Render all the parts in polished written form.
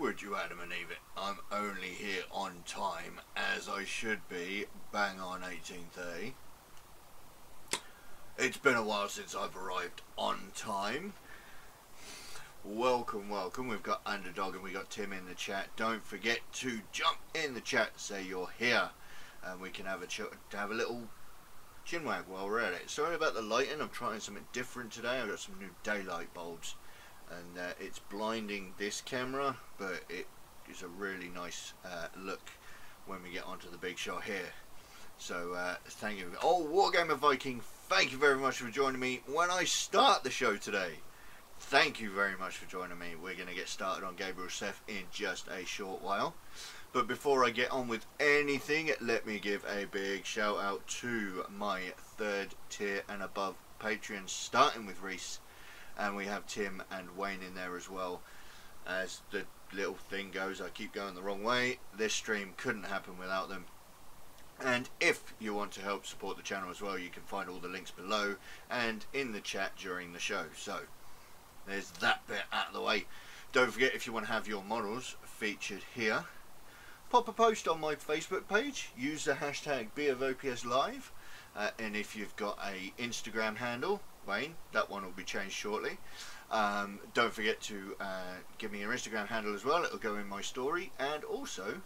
Would you Adam and Eve it? I'm only here on time, as I should be, bang on 18:30. It's been a while since I've arrived on time. Welcome, welcome. We've got Underdog and we've got Tim in the chat. Don't forget to jump in the chat, say you're here, and we can have a little chinwag while we're at it. Sorry about the lighting, I'm trying something different today. I've got some new daylight bulbs, and it's blinding this camera, but it is a really nice look when we get onto the big shot here. So thank you. Oh, Wargamer Viking, thank you very much for joining me when I start the show today. Thank you very much for joining me. We're going to get started on Gabriel Seth in just a short while. But before I get on with anything, let me give a big shout out to my 3rd tier and above Patreons, starting with Reese. And we have Tim and Wayne in there as well. As the little thing goes, I keep going the wrong way. This stream couldn't happen without them. And if you want to help support the channel as well, you can find all the links below and in the chat during the show. So there's that bit out of the way. Don't forget, if you want to have your models featured here, pop a post on my Facebook page, use the hashtag BeOfOPSLive, and if you've got a Instagram handle, Wayne, that one will be changed shortly. Don't forget to give me your Instagram handle as well. It'll go in my story and also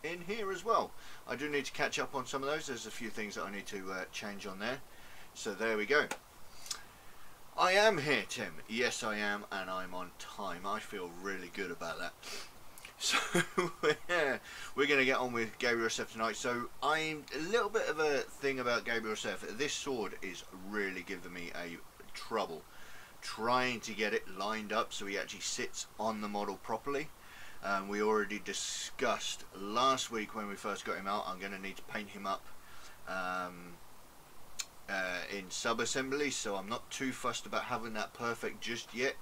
in here as well. I do need to catch up on some of those. There's a few things that I need to change on there. So there we go. I am here, Tim. Yes, I am, and I'm on time. I feel really good about that. So yeah, we're going to get on with Gabriel Seth tonight. So I'm a little bit of a thing about Gabriel Seth. This sword is really giving me a trouble trying to get it lined up so he actually sits on the model properly. We already discussed last week when we first got him out. I'm going to need to paint him up in sub-assembly, so I'm not too fussed about having that perfect just yet.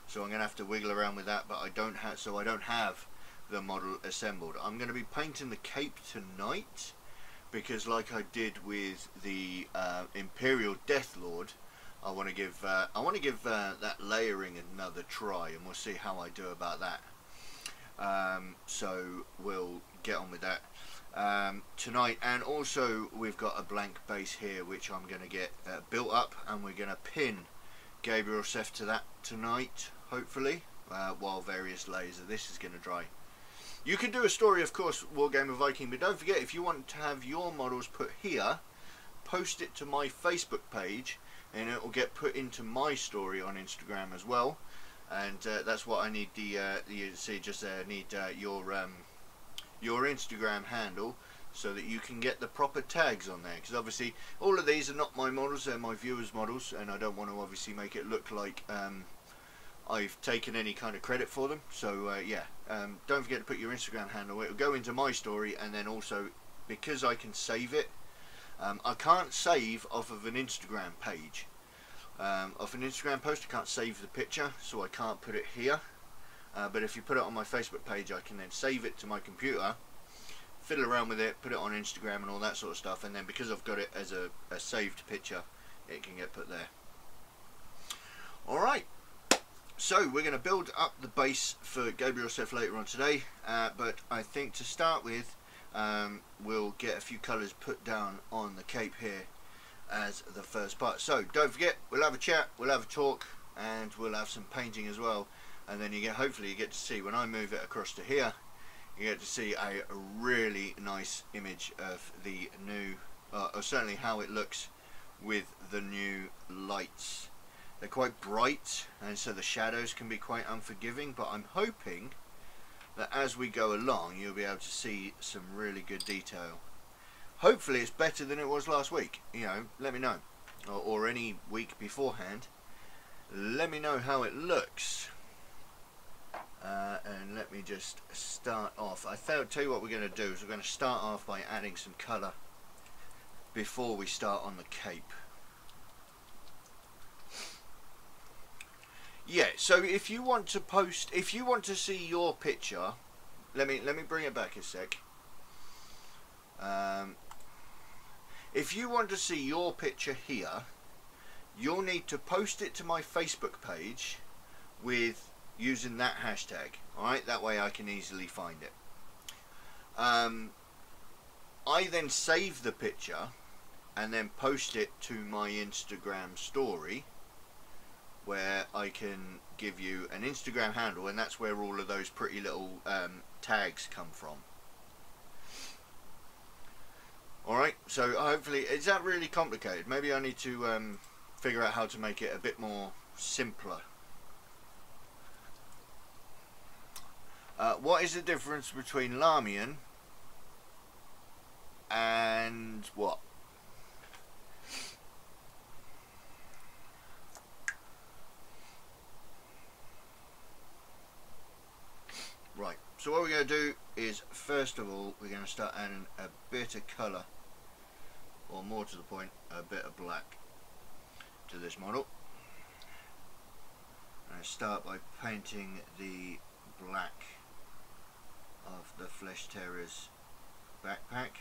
So I'm going to have to wiggle around with that, but I don't have the model assembled. I'm going to be painting the cape tonight, because like I did with the Imperial Death Lord, I want to give that layering another try, and we'll see how I do about that. So we'll get on with that tonight. And also we've got a blank base here which I'm going to get built up, and we're going to pin Gabriel Seth to that tonight, hopefully, while various layers of this is going to dry. You can do a story, of course, Wargamer Viking, but don't forget, if you want to have your models put here, post it to my Facebook page and it will get put into my story on Instagram as well. And that's what I need. You see just there, I need your Instagram handle so that you can get the proper tags on there, because obviously all of these are not my models, they're my viewers' models, and I don't want to obviously make it look like I've taken any kind of credit for them. So yeah, don't forget to put your Instagram handle. It'll go into my story, and then also, because I can save it, I can't save off of an Instagram page. Off an Instagram post I can't save the picture, so I can't put it here. But if you put it on my Facebook page, I can then save it to my computer, fiddle around with it, put it on Instagram and all that sort of stuff, and then because I've got it as a saved picture, it can get put there. Alright, so we're going to build up the base for Gabriel Seth later on today, but I think to start with, we'll get a few colours put down on the cape here as the first part. So don't forget, we'll have a chat, we'll have a talk, and we'll have some painting as well. And then hopefully you get to see, when I move it across to here, you get to see a really nice image of the new, or certainly how it looks with the new lights. They're quite bright, and so the shadows can be quite unforgiving, but I'm hoping that as we go along you'll be able to see some really good detail. Hopefully it's better than it was last week. You know, let me know, or any week beforehand. Let me know how it looks. And let me just start off. I'll tell you what we're going to do is we're going to start off by adding some colour before we start on the cape. Yeah, so if you want to post, if you want to see your picture, let me bring it back a sec. If you want to see your picture here, you'll need to post it to my Facebook page with using that hashtag. Alright, that way I can easily find it. I then save the picture and then post it to my Instagram story, where I can give you an Instagram handle, and that's where all of those pretty little tags come from. Alright, so hopefully, is that really complicated? Maybe I need to figure out how to make it a bit more simpler. What is the difference between Lamian and what? Right, so what we're going to do is, first of all, we're going to start adding a bit of colour, or more to the point, a bit of black to this model. And I start by painting the black of the Flesh Terrier's backpack.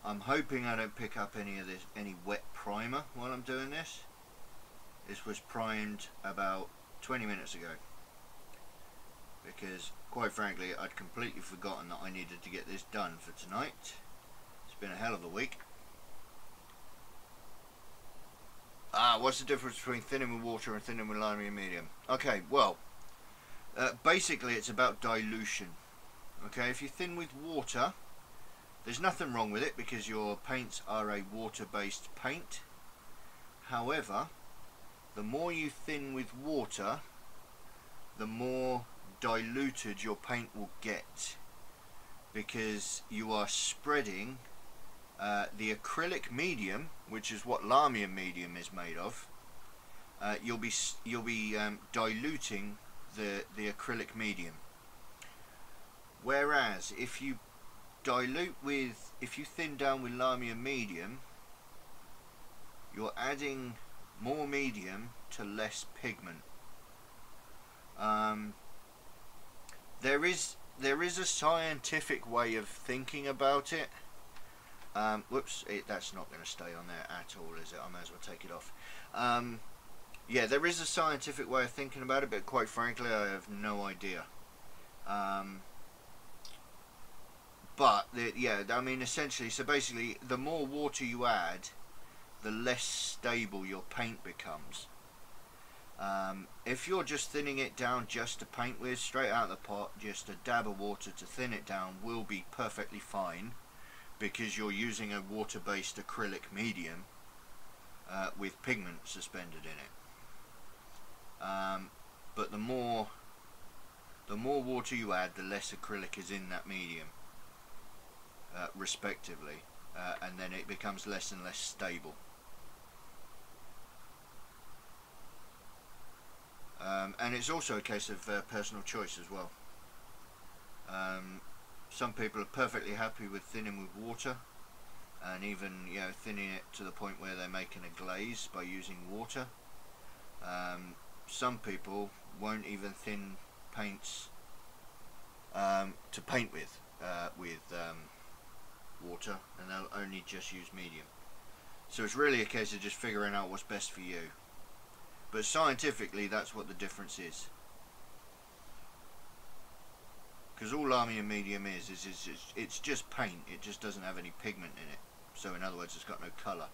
I'm hoping I don't pick up any wet primer while I'm doing this. This was primed about 20 minutes ago, because quite frankly I'd completely forgotten that I needed to get this done for tonight. It's been a hell of a week. What's the difference between thinning with water and thinning with lime medium? Okay, well, basically it's about dilution. Okay, if you thin with water, there's nothing wrong with it because your paints are a water-based paint. However, the more you thin with water, the more diluted your paint will get, because you are spreading the acrylic medium, which is what Lamian medium is made of. You'll be diluting the acrylic medium. Whereas if you thin down with Lamian medium, you're adding more medium to less pigment. There is a scientific way of thinking about it. Whoops, that's not going to stay on there at all, is it? I may as well take it off. Yeah, there is a scientific way of thinking about it, but quite frankly I have no idea. But yeah, I mean, essentially, so basically the more water you add, the less stable your paint becomes. If you're just thinning it down just to paint with, straight out of the pot, just a dab of water to thin it down will be perfectly fine, because you're using a water-based acrylic medium with pigment suspended in it. But the more water you add, the less acrylic is in that medium, respectively, and then it becomes less and less stable. And it's also a case of personal choice as well. Some people are perfectly happy with thinning with water, and even, you know, thinning it to the point where they're making a glaze by using water. Some people won't even thin paints to paint with water, and they'll only just use medium. So it's really a case of just figuring out what's best for you. But scientifically, that's what the difference is. Because all Lamian medium is it's just paint. It just doesn't have any pigment in it. So in other words, it's got no colour.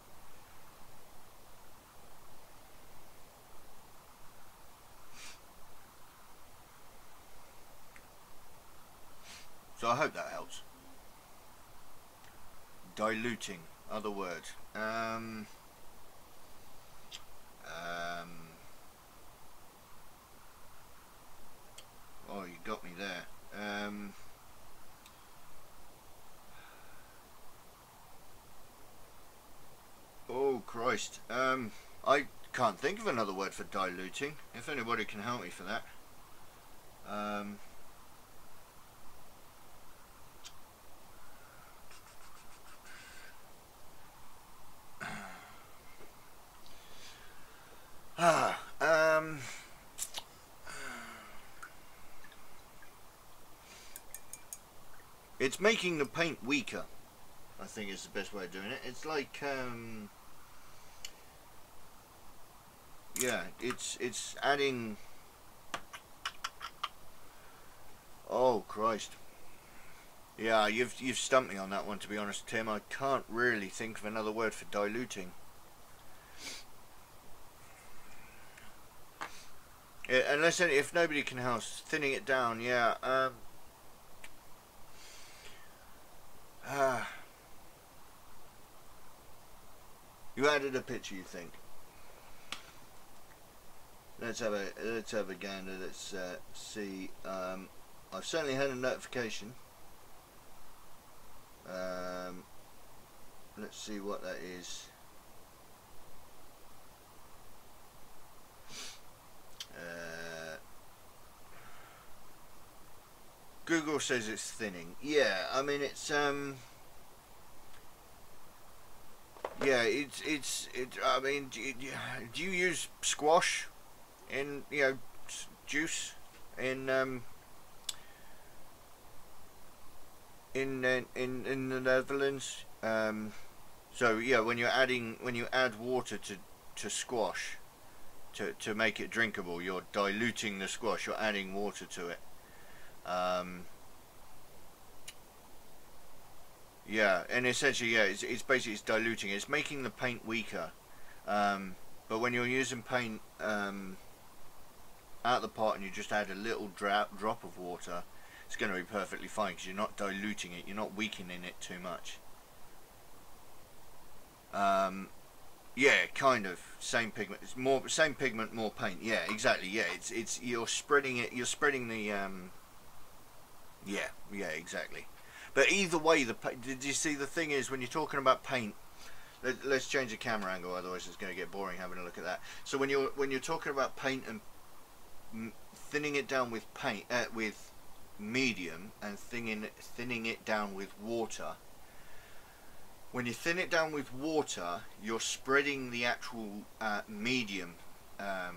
So I hope that helps. Diluting, other word. Oh, you got me there. Oh Christ. I can't think of another word for diluting. If anybody can help me for that. It's making the paint weaker, I think is the best way of doing it. It's like, yeah, it's adding, Oh Christ. Yeah, you've stumped me on that one, to be honest, Tim. I can't really think of another word for diluting. Yeah, unless if nobody can help, thinning it down. Yeah. You added a picture, you think? Let's have a gander. Let's see. I've certainly had a notification. Let's see what that is. Google says it's thinning. Yeah, I mean it's yeah, I mean, do you use squash in juice in the Netherlands? So yeah, when you add water to squash to make it drinkable, you're diluting the squash. You're adding water to it. Yeah, and essentially, yeah, it's basically diluting it. It's making the paint weaker. But when you're using paint out of the pot and you just add a little drop of water, it's going to be perfectly fine because you're not diluting it. You're not weakening it too much. Yeah, kind of same pigment. It's more same pigment, more paint. Yeah, exactly. Yeah, it's you're spreading it. You're spreading the yeah, exactly. But either way, did you see, the thing is, when you're talking about paint, let's change the camera angle, otherwise it's going to get boring having a look at that. So when you're talking about paint and thinning it down with paint with medium and thinning it down with water. When you thin it down with water, you're spreading the actual medium,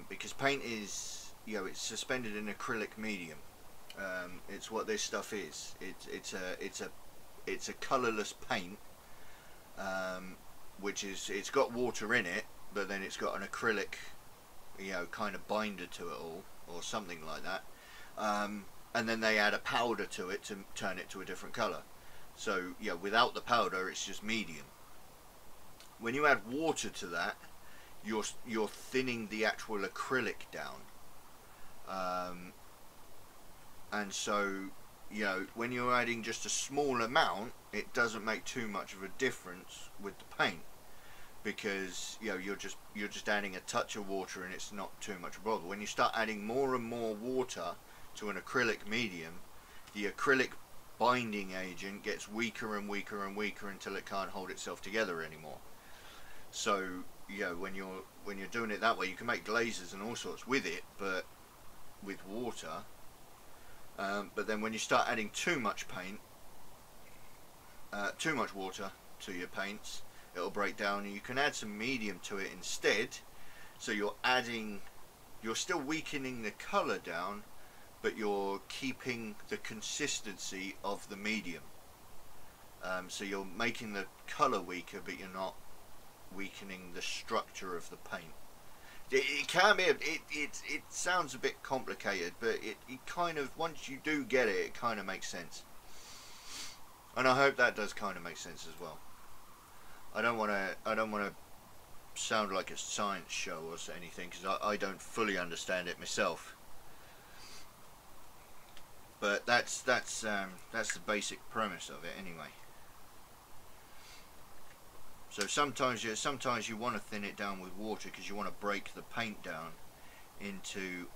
because paint is, it's suspended in acrylic medium. It's what this stuff is. It's a colourless paint, which is, it's got water in it, but then it's got an acrylic, kind of binder to it all, or something like that. And then they add a powder to it to turn it to a different colour. So yeah, without the powder, it's just medium. When you add water to that, you're thinning the actual acrylic down. And so, when you're adding just a small amount, it doesn't make too much of a difference with the paint, because you're just adding a touch of water and it's not too much of a bother. When you start adding more and more water to an acrylic medium, the acrylic binding agent gets weaker and weaker and weaker until it can't hold itself together anymore. So when you're doing it that way, you can make glazes and all sorts with it, but with water. But then when you start adding too much paint, too much water to your paints, it'll break down, and you can add some medium to it instead. So you're still weakening the colour down, but you're keeping the consistency of the medium. So you're making the colour weaker, but you're not weakening the structure of the paint. It can be, it sounds a bit complicated, but it kind of, once you do get it, it kind of makes sense. And I hope that does kind of make sense as well. I don't want to sound like a science show or anything, because I don't fully understand it myself. But that's the basic premise of it anyway. So sometimes you want to thin it down with water because you want to break the paint down into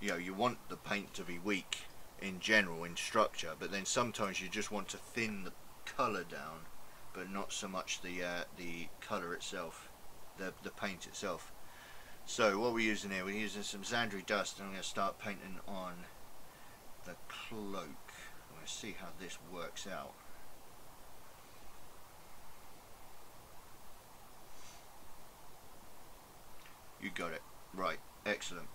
you want the paint to be weak in general, in structure, but then sometimes you just want to thin the colour down, but not so much the colour itself, the paint itself. So what we're using here, we're using some Zandri dust, and I'm going to start painting on the cloak. I'm going to see how this works out. You got it. Right. Excellent.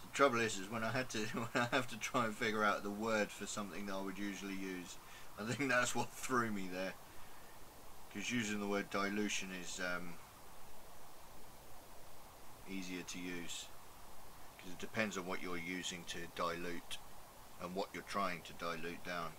The trouble is when I have to try and figure out the word for something that I would usually use, I think that's what threw me there. because using the word dilution is easier to use, because it depends on what you're using to dilute and what you're trying to dilute down.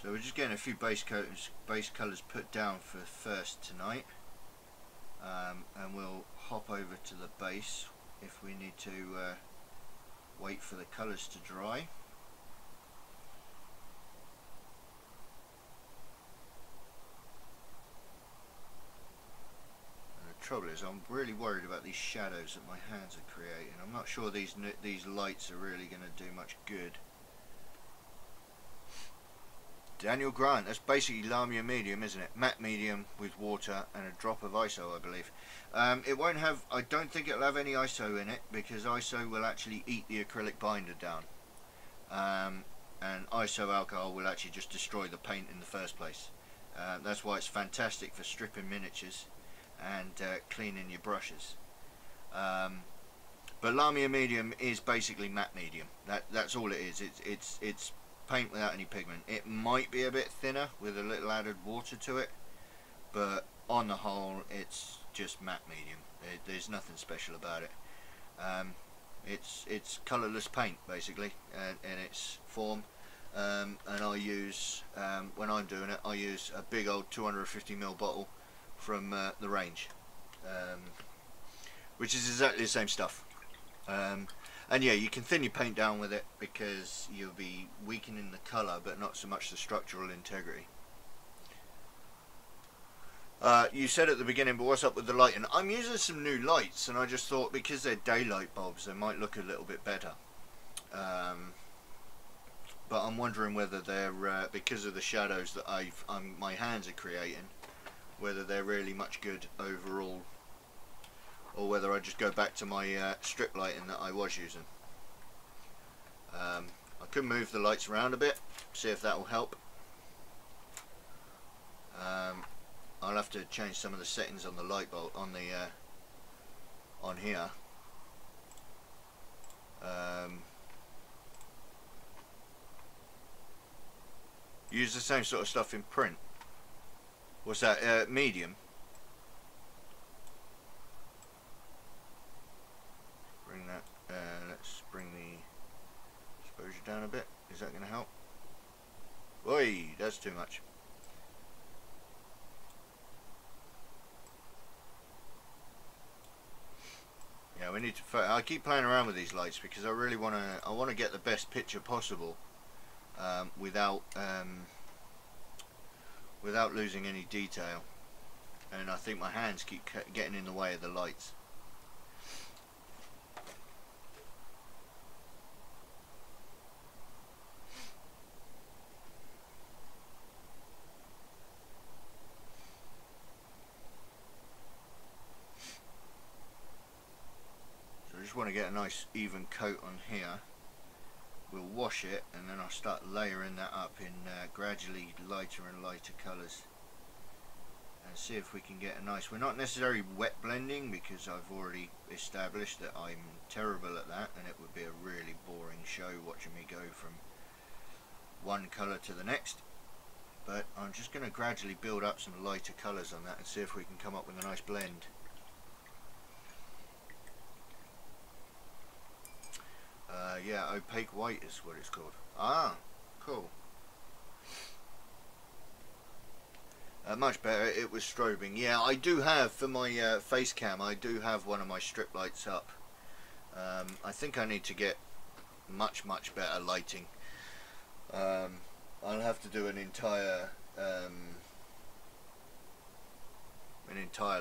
So we're just getting a few base colours put down for first tonight, and we'll hop over to the base if we need to wait for the colours to dry. And the trouble is, I'm really worried about these shadows that my hands are creating. I'm not sure these lights are really going to do much good. Daniel Grant, that's basically Lamia medium, isn't it? Matte medium with water and a drop of ISO, I believe. It won't have, I don't think it'll have any ISO in it, because ISO will actually eat the acrylic binder down. And ISO alcohol will actually just destroy the paint in the first place. That's why it's fantastic for stripping miniatures and cleaning your brushes. But Lamia medium is basically matte medium. That's all it is. It's paint without any pigment. It might be a bit thinner with a little added water to it, but on the whole it's just matte medium. There's nothing special about it. It's colourless paint basically in its form, and I use, when I'm doing it, I use a big old 250ml bottle from the range, which is exactly the same stuff. And yeah, you can thin your paint down with it because you'll be weakening the colour but not so much the structural integrity. You said at the beginning, but what's up with the lighting? I'm using some new lights, and I just thought because they're daylight bulbs they might look a little bit better. But I'm wondering whether they're, because of the shadows that my hands are creating, whether they're really much good overall, or whether I just go back to my strip lighting that I was using. I could move the lights around a bit, see if that will help. I'll have to change some of the settings on the light bulb on the on here. Use the same sort of stuff in print. What's that? Medium. Bring that. Let's bring the exposure down a bit. Is that going to help? Oi, that's too much. Yeah, we need to. I keep playing around with these lights because I really want to. I want to get the best picture possible, without losing any detail. And I think my hands keep getting in the way of the lights. I just want to get a nice even coat on here. We'll wash it and then I'll start layering that up in gradually lighter and lighter colours, and see if we can get a nice, we're not necessarily wet blending because I've already established that I'm terrible at that, and it would be a really boring show watching me go from one colour to the next. But I'm just going to gradually build up some lighter colours on that and see if we can come up with a nice blend. Yeah, opaque white is what it's called. Ah, cool. Much better. It was strobing. Yeah, I do have, for my face cam, I do have one of my strip lights up. I think I need to get much better lighting. I'll have to do an entire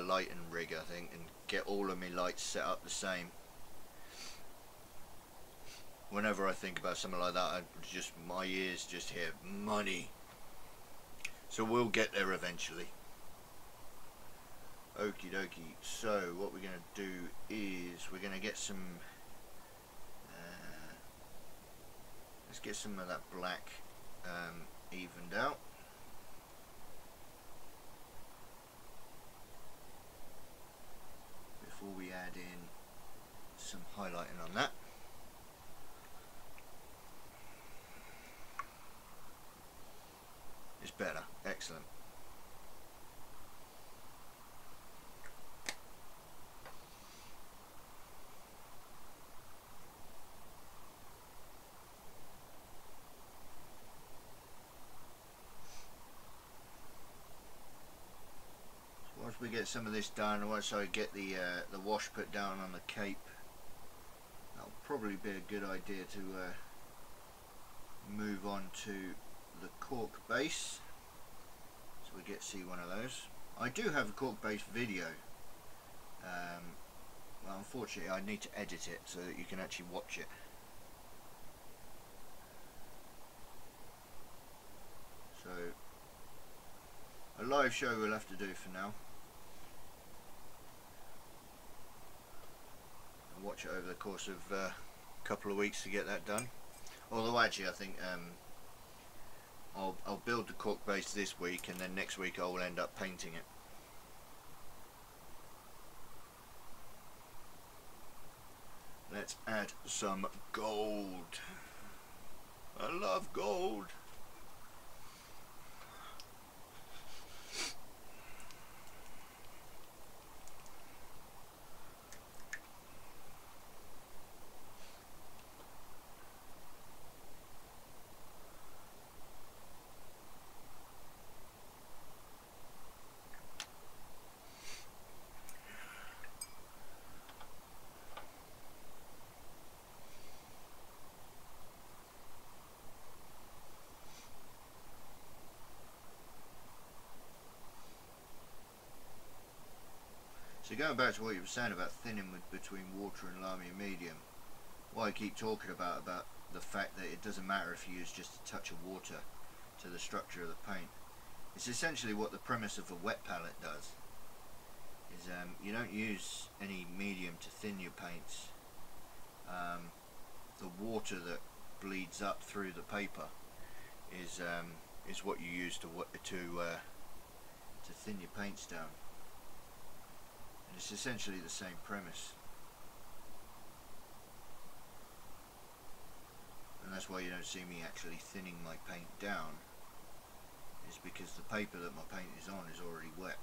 lighting rig, I think, and get all of my lights set up the same. Whenever I think about something like that, my ears just hear money. So we'll get there eventually. Okie dokie. So what we're going to do is we're going to get some. Let's get some of that black evened out. some highlighting on that. It's better. Excellent. Once we get some of this done, once I get the wash put down on the cape, that'll probably be a good idea to move on to the cork base, so we get to see one of those. I do have a cork base video. Well, unfortunately I need to edit it so that you can actually watch it. So a live show we'll have to do for now. I'll watch it over the course of a couple of weeks to get that done. Although actually I think I'll build the cork base this week, and then next week I will end up painting it. Let's add some gold. I love gold. So going back to what you were saying about thinning between water and lamy medium, what I keep talking about the fact that it doesn't matter if you use just a touch of water to the structure of the paint. It's essentially what the premise of a wet palette does. Is you don't use any medium to thin your paints. The water that bleeds up through the paper is what you use to thin your paints down. And it's essentially the same premise. And that's why you don't see me actually thinning my paint down, is because the paper that my paint is on is already wet.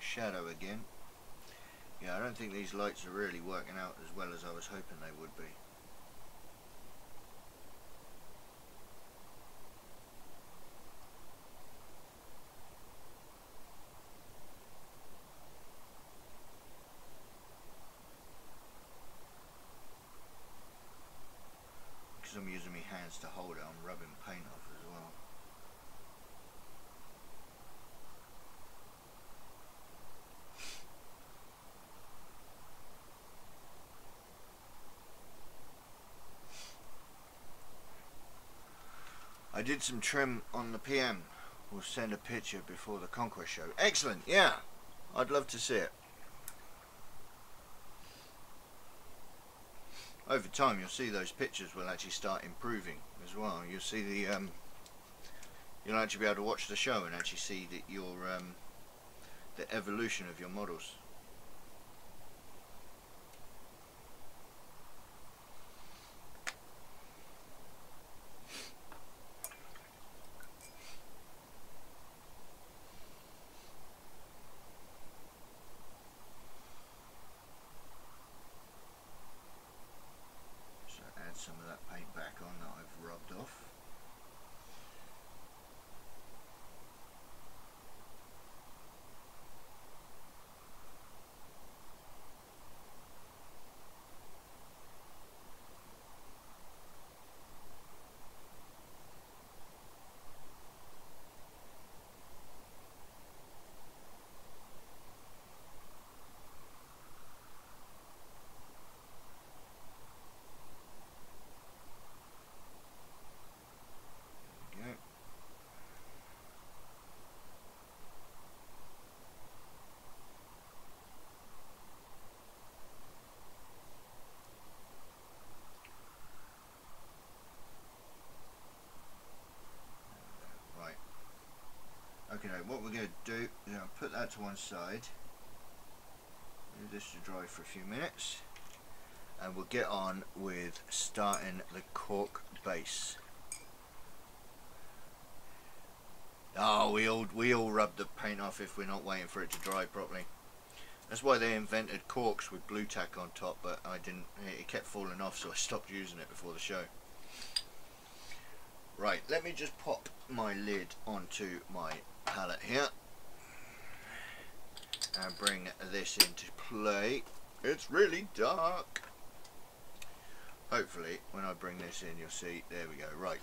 Shadow again. Yeah, I don't think these lights are really working out as well as I was hoping they would be. Because I'm using my hands to hold it, I'm rubbing paint off as well. I did some trim on the PM. We'll send a picture before the Conquest show. Excellent, yeah. I'd love to see it. Over time you'll see those pictures will actually start improving as well. You'll see the you'll actually be able to watch the show and actually see that your the evolution of your models. Some of that paint back on that I've rubbed off. Okay, what we're going to do is I'll put that to one side, leave this to dry for a few minutes, and we'll get on with starting the cork base. Oh, we all rub the paint off if we're not waiting for it to dry properly. That's why they invented corks with blue tack on top, but I didn't. It kept falling off, so I stopped using it before the show. Right, let me just pop my lid onto my palette here and bring this into play. It's really dark. Hopefully, when I bring this in, you'll see. There we go. Right.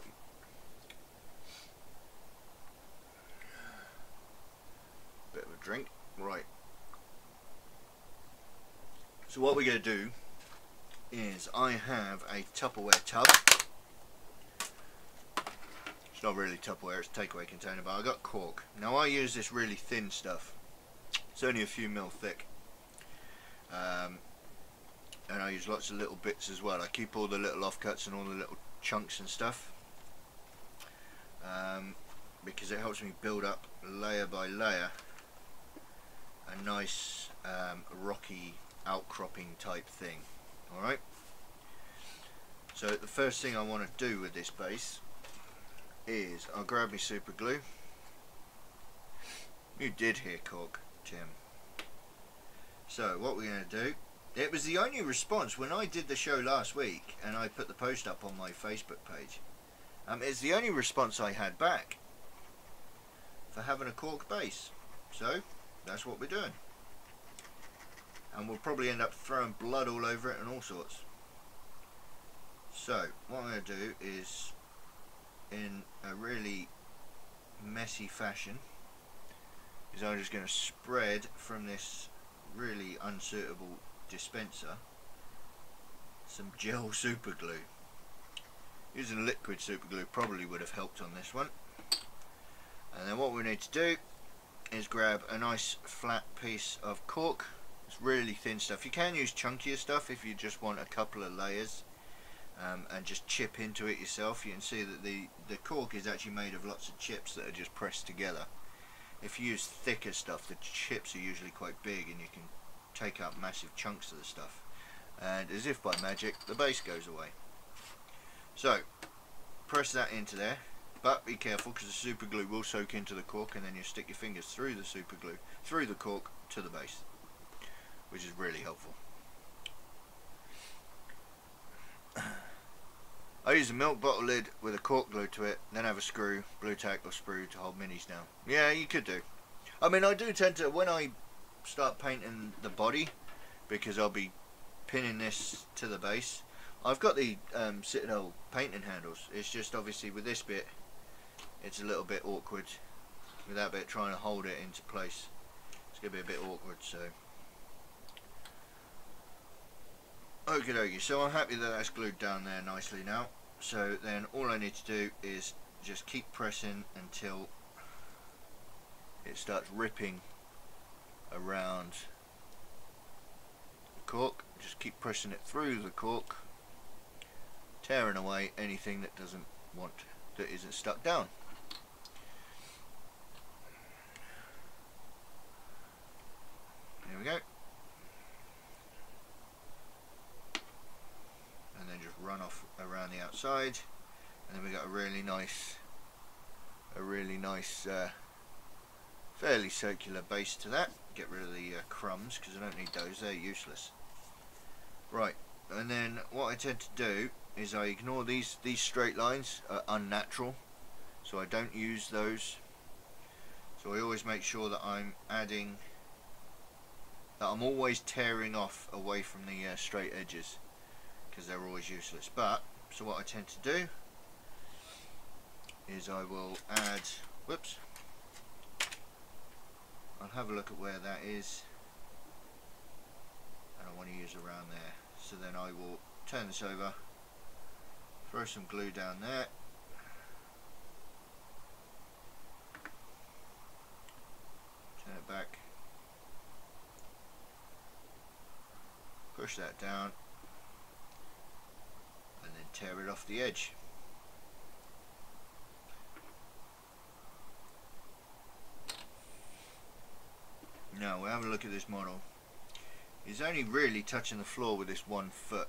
Bit of a drink. Right. So what we're going to do is I have a Tupperware tub. It's not really Tupperware, it's a takeaway container, but I got cork. Now I use this really thin stuff. It's only a few mil thick. And I use lots of little bits as well. I keep all the little offcuts and all the little chunks and stuff. Because it helps me build up layer by layer a nice rocky outcropping type thing. Alright? So the first thing I want to do with this base is I'll grab my super glue. You did hear cork, Tim. So what we're going to do, it was the only response when I did the show last week and I put the post up on my Facebook page. It's the only response I had back for having a cork base. So that's what we're doing. And we'll probably end up throwing blood all over it and all sorts. So what I'm going to do is, in a really messy fashion, is I'm just going to spread from this really unsuitable dispenser some gel super glue. Using liquid super glue probably would have helped on this one. And then what we need to do is grab a nice flat piece of cork. It's really thin stuff. You can use chunkier stuff if you just want a couple of layers, and just chip into it yourself. You can see that the cork is actually made of lots of chips that are just pressed together. If you use thicker stuff, the chips are usually quite big and you can take out massive chunks of the stuff. And as if by magic, the base goes away. So press that into there, but be careful because the super glue will soak into the cork, and then you stick your fingers through the super glue, through the cork to the base, which is really helpful. I use a milk bottle lid with a cork glued to it, then have a screw, blue tack or sprue to hold minis down. Yeah, you could do. I mean, I do tend to, when I start painting the body, because I'll be pinning this to the base, I've got the Citadel painting handles. It's just obviously with this bit, it's a little bit awkward. With that bit trying to hold it into place, it's going to be a bit awkward, so. Okie dokie, so I'm happy that that's glued down there nicely now. So then all I need to do is just keep pressing until it starts ripping around the cork. Just keep pressing it through the cork, tearing away anything that that isn't stuck down. There we go. And then just run off around the outside, and then we got a really nice fairly circular base to that. Get rid of the crumbs because I don't need those, they're useless. Right, and then what I tend to do is I ignore these straight lines are unnatural, so I don't use those. So I always make sure that I'm always tearing off away from the straight edges, because they're always useless. But so what I tend to do is I will add, whoops, I'll have a look at where that is, and I want to use around there. So then I will turn this over, throw some glue down there, turn it back, push that down, and then tear it off the edge. we'll have a look at this model. He's only really touching the floor with this 1 foot.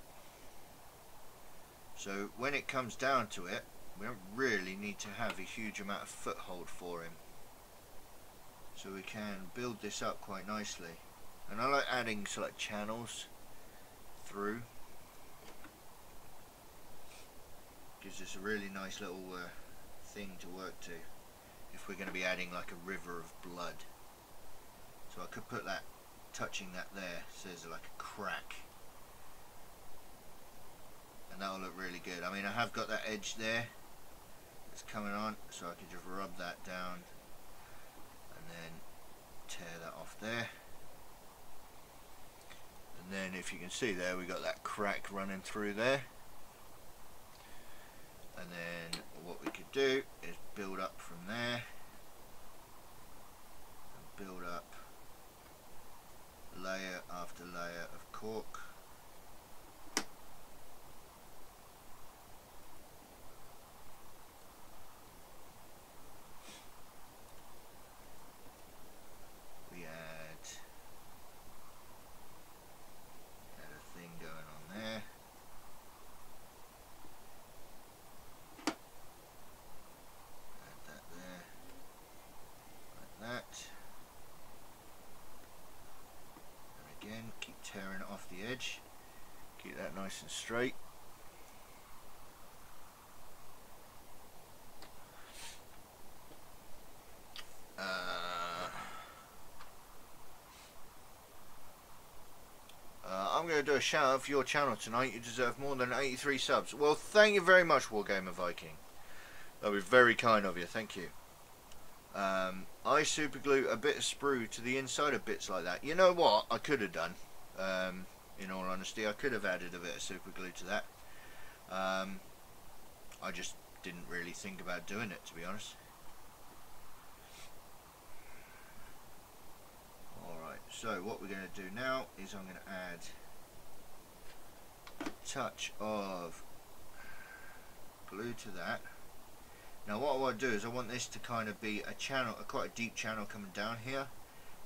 So when it comes down to it, we don't really need to have a huge amount of foothold for him. So we can build this up quite nicely. And I like adding select channels through. Gives us a really nice little thing to work to if we're going to be adding like a river of blood. So I could put that, touching that there, so there's like a crack, and that'll look really good. I mean, I have got that edge there that's coming on, so I could just rub that down and then tear that off there. And then if you can see there, we got that crack running through there. And then what we could do is build up from there and build up layer after layer of cork. We add a thing going on there. Add that there, like that. Again, keep tearing it off the edge, keep that nice and straight. I'm going to do a shout out for your channel tonight. You deserve more than 83 subs. Well, thank you very much, Wargamer Viking. That was very kind of you, thank you. I super glue a bit of sprue to the inside of bits like that. You know what I could have done, in all honesty, I could have added a bit of super glue to that. I just didn't really think about doing it, to be honest. Alright, so what we're going to do now is I'm going to add a touch of glue to that. Now what I want to do is I want this to kind of be a channel, quite a deep channel coming down here,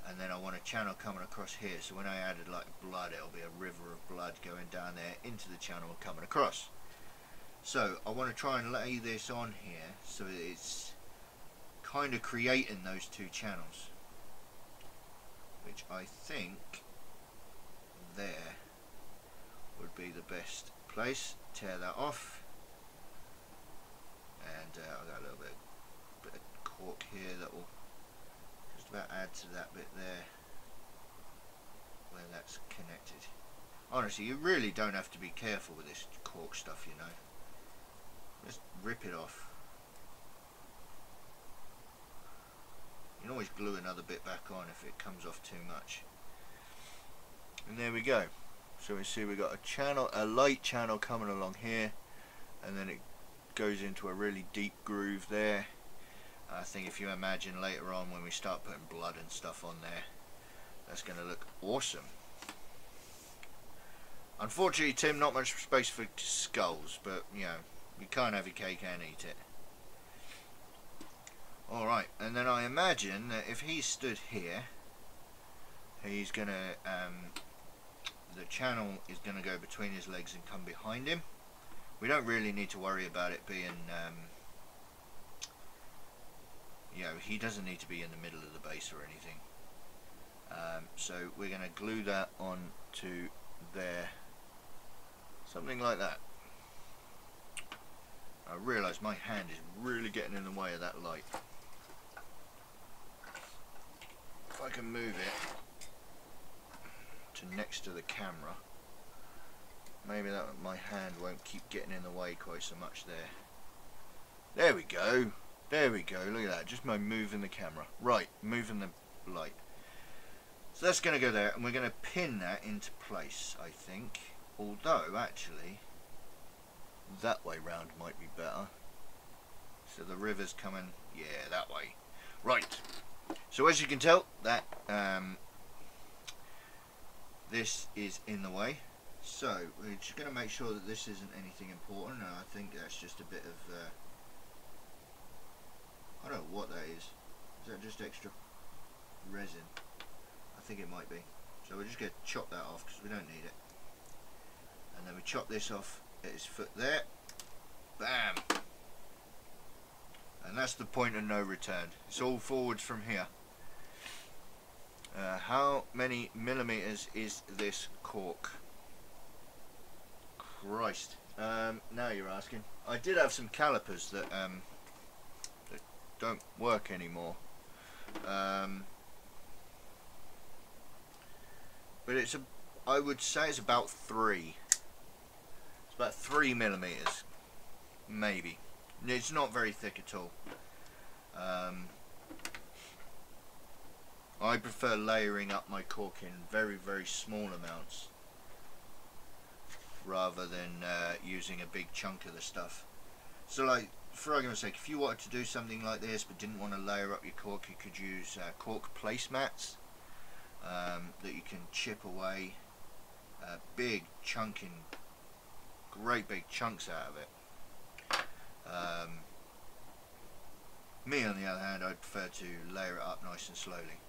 and then I want a channel coming across here, so when I added like blood, it'll be a river of blood going down there into the channel and coming across. So I want to try and lay this on here so it's kind of creating those two channels, which I think there would be the best place. Tear that off. And I've got a little bit of cork here that will just about add to that bit there where that's connected. Honestly, you really don't have to be careful with this cork stuff, you know. Just rip it off. You can always glue another bit back on if it comes off too much. And there we go. So we see we got a channel, a light channel coming along here, and then it goes into a really deep groove there. I think if you imagine later on when we start putting blood and stuff on there, that's going to look awesome. Unfortunately, Tim, not much space for skulls, but you know, you can't have your cake and eat it. Alright, and then I imagine that if he stood here, he's going to the channel is going to go between his legs and come behind him. We don't really need to worry about it being, you know, he doesn't need to be in the middle of the base or anything. So we're going to glue that on to there, something like that. I realise my hand is really getting in the way of that light. If I can move it to next to the camera, maybe that my hand won't keep getting in the way quite so much there. There we go. There we go. Look at that. Just by moving the camera. Right, moving the light. So that's going to go there, and we're going to pin that into place, I think. Although, actually, that way round might be better. So the river's coming, yeah, that way. Right. So as you can tell, that this is in the way. So we're just going to make sure that this isn't anything important. And I think that's just a bit of I don't know what that is. Is that just extra resin? I think it might be. So we're just going to chop that off because we don't need it. And then we chop this off at his foot there. Bam! And that's the point of no return. It's all forwards from here. How many millimeters is this cork? Christ. Now you're asking. I did have some calipers that don't work anymore. But I would say it's about 3. It's about 3 millimeters, maybe. It's not very thick at all. I prefer layering up my cork in very, very small amounts rather than using a big chunk of the stuff. So, like, for argument's sake, if you wanted to do something like this but didn't want to layer up your cork, you could use cork placemats that you can chip away big chunking, great big chunks out of it. Me, on the other hand, I prefer to layer it up nice and slowly.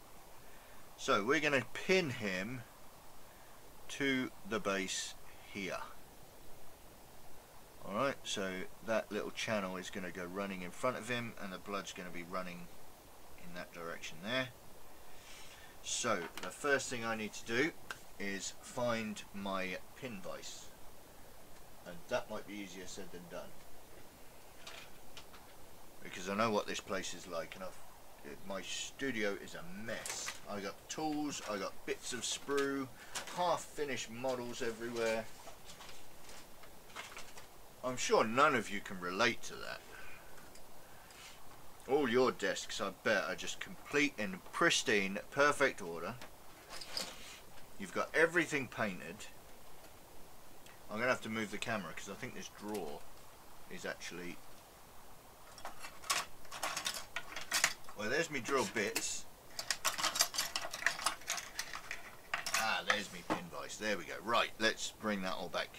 So we're going to pin him to the base here. Alright, so that little channel is going to go running in front of him, and the blood's going to be running in that direction there. So the first thing I need to do is find my pin vise, and that might be easier said than done, because I know what this place is like, and my studio is a mess. I got tools, I got bits of sprue, half finished models everywhere. I'm sure none of you can relate to that. All your desks, I bet, are just complete in pristine, perfect order. You've got everything painted. I'm going to have to move the camera because I think this drawer is actually... Well, there's me drill bits. Ah, there's me pin vise. There we go. Right, let's bring that all back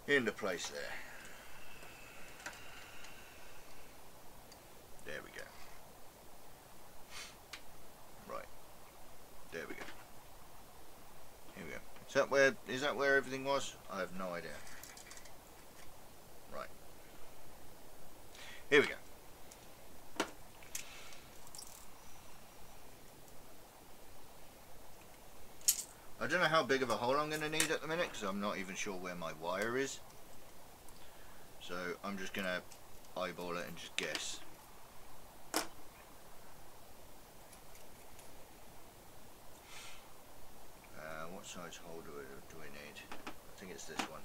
into place there. There we go. Right. There we go. Here we go. Is that where everything was? I have no idea. Right. Here we go. I don't know how big of a hole I'm going to need at the minute because I'm not even sure where my wire is. So I'm just going to eyeball it and just guess. What size hole do we need? I think it's this one.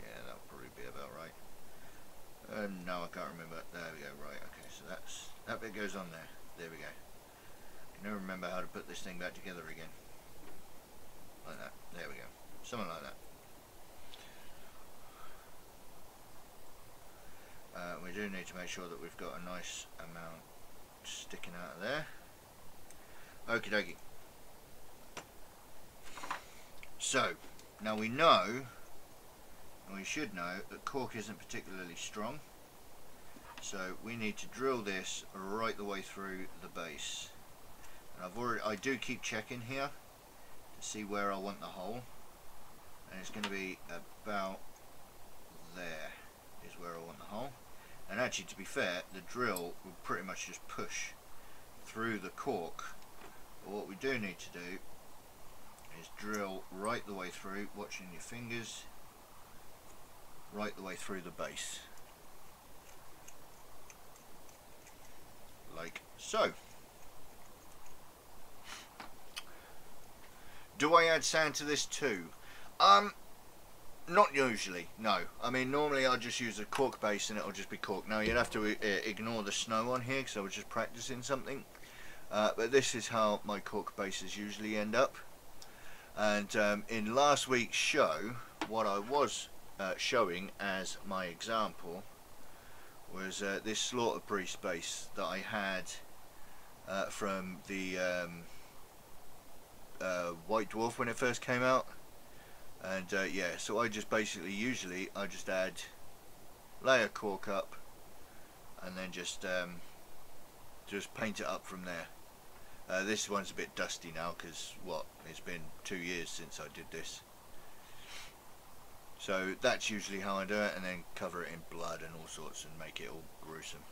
Yeah, that'll probably be about right. No, I can't remember. There we go. Right. Okay. So that bit goes on there. There we go. I can never remember how to put this thing back together again. Like that. There we go. Something like that. We do need to make sure that we've got a nice amount sticking out of there. Okie dokie. So, now we know, and we should know, that cork isn't particularly strong. So we need to drill this right the way through the base. And I do keep checking here to see where I want the hole, and it's going to be about there is where I want the hole. And actually, to be fair, the drill will pretty much just push through the cork. But what we do need to do is drill right the way through, watching your fingers, right the way through the base, like so. Do I add sand to this too? Not usually, no. I mean, normally I'll just use a cork base and it'll just be cork. Now you'd have to ignore the snow on here because I was just practicing something. But this is how my cork bases usually end up. And in last week's show, what I was showing as my example was this slaughter priest base that I had from the White Dwarf when it first came out. And yeah, so I just basically, usually I just add layer cork up and then just just paint it up from there. This one's a bit dusty now because it's been 2 years since I did this. So that's usually how I do it, and then cover it in blood and all sorts and make it all gruesome.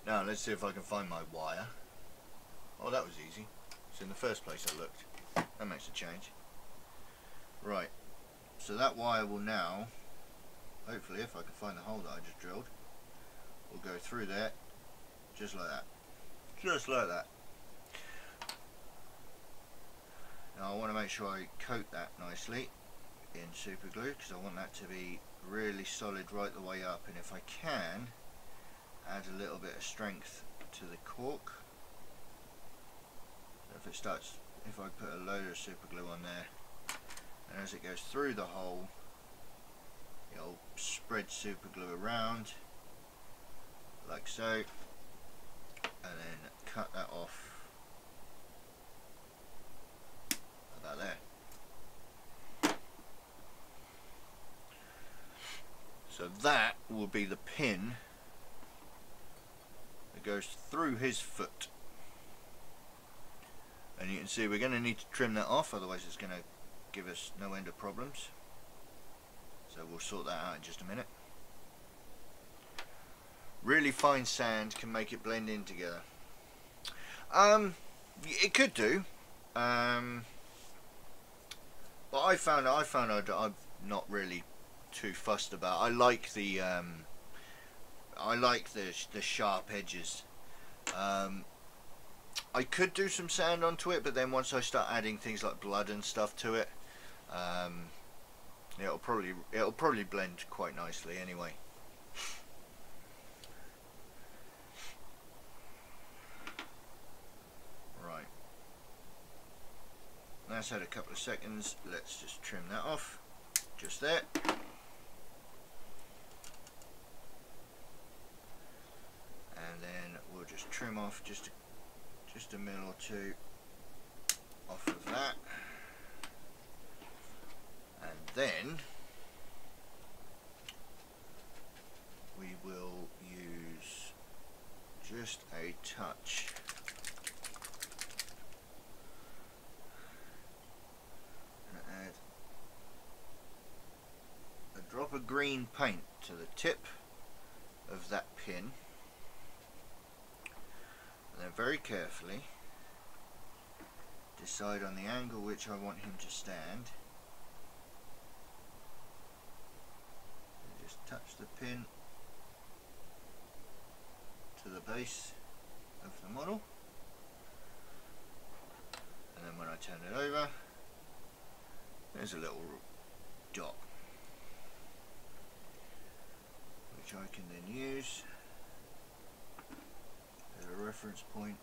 Now let's see if I can find my wire. Oh, that was easy. It's in the first place I looked. That makes a change. Right, so that wire will now, hopefully if I can find the hole that I just drilled, will go through there, just like that. Just like that. Now I want to make sure I coat that nicely in super glue, because I want that to be really solid right the way up, and if I can, add a little bit of strength to the cork. So if I put a load of super glue on there, and as it goes through the hole, it'll spread super glue around like so, and then cut that off about there. So that will be the pin that goes through his foot. And you can see we're going to need to trim that off, otherwise it's going to give us no end of problems. So we'll sort that out in just a minute. Really fine sand can make it blend in together. It could do, but I found I'm not really too fussed about. I like the sharp edges. I could do some sand onto it, but then once I start adding things like blood and stuff to it, it'll probably blend quite nicely anyway. Right, that's had a couple of seconds. Let's just trim that off, just there. And then we'll just trim off just a mil or two off of that, and then we will use just a touch and add a drop of green paint to the tip of that pin. And then very carefully decide on the angle which I want him to stand, and just touch the pin to the base of the model, and then when I turn it over, there's a little dot which I can then use as a reference point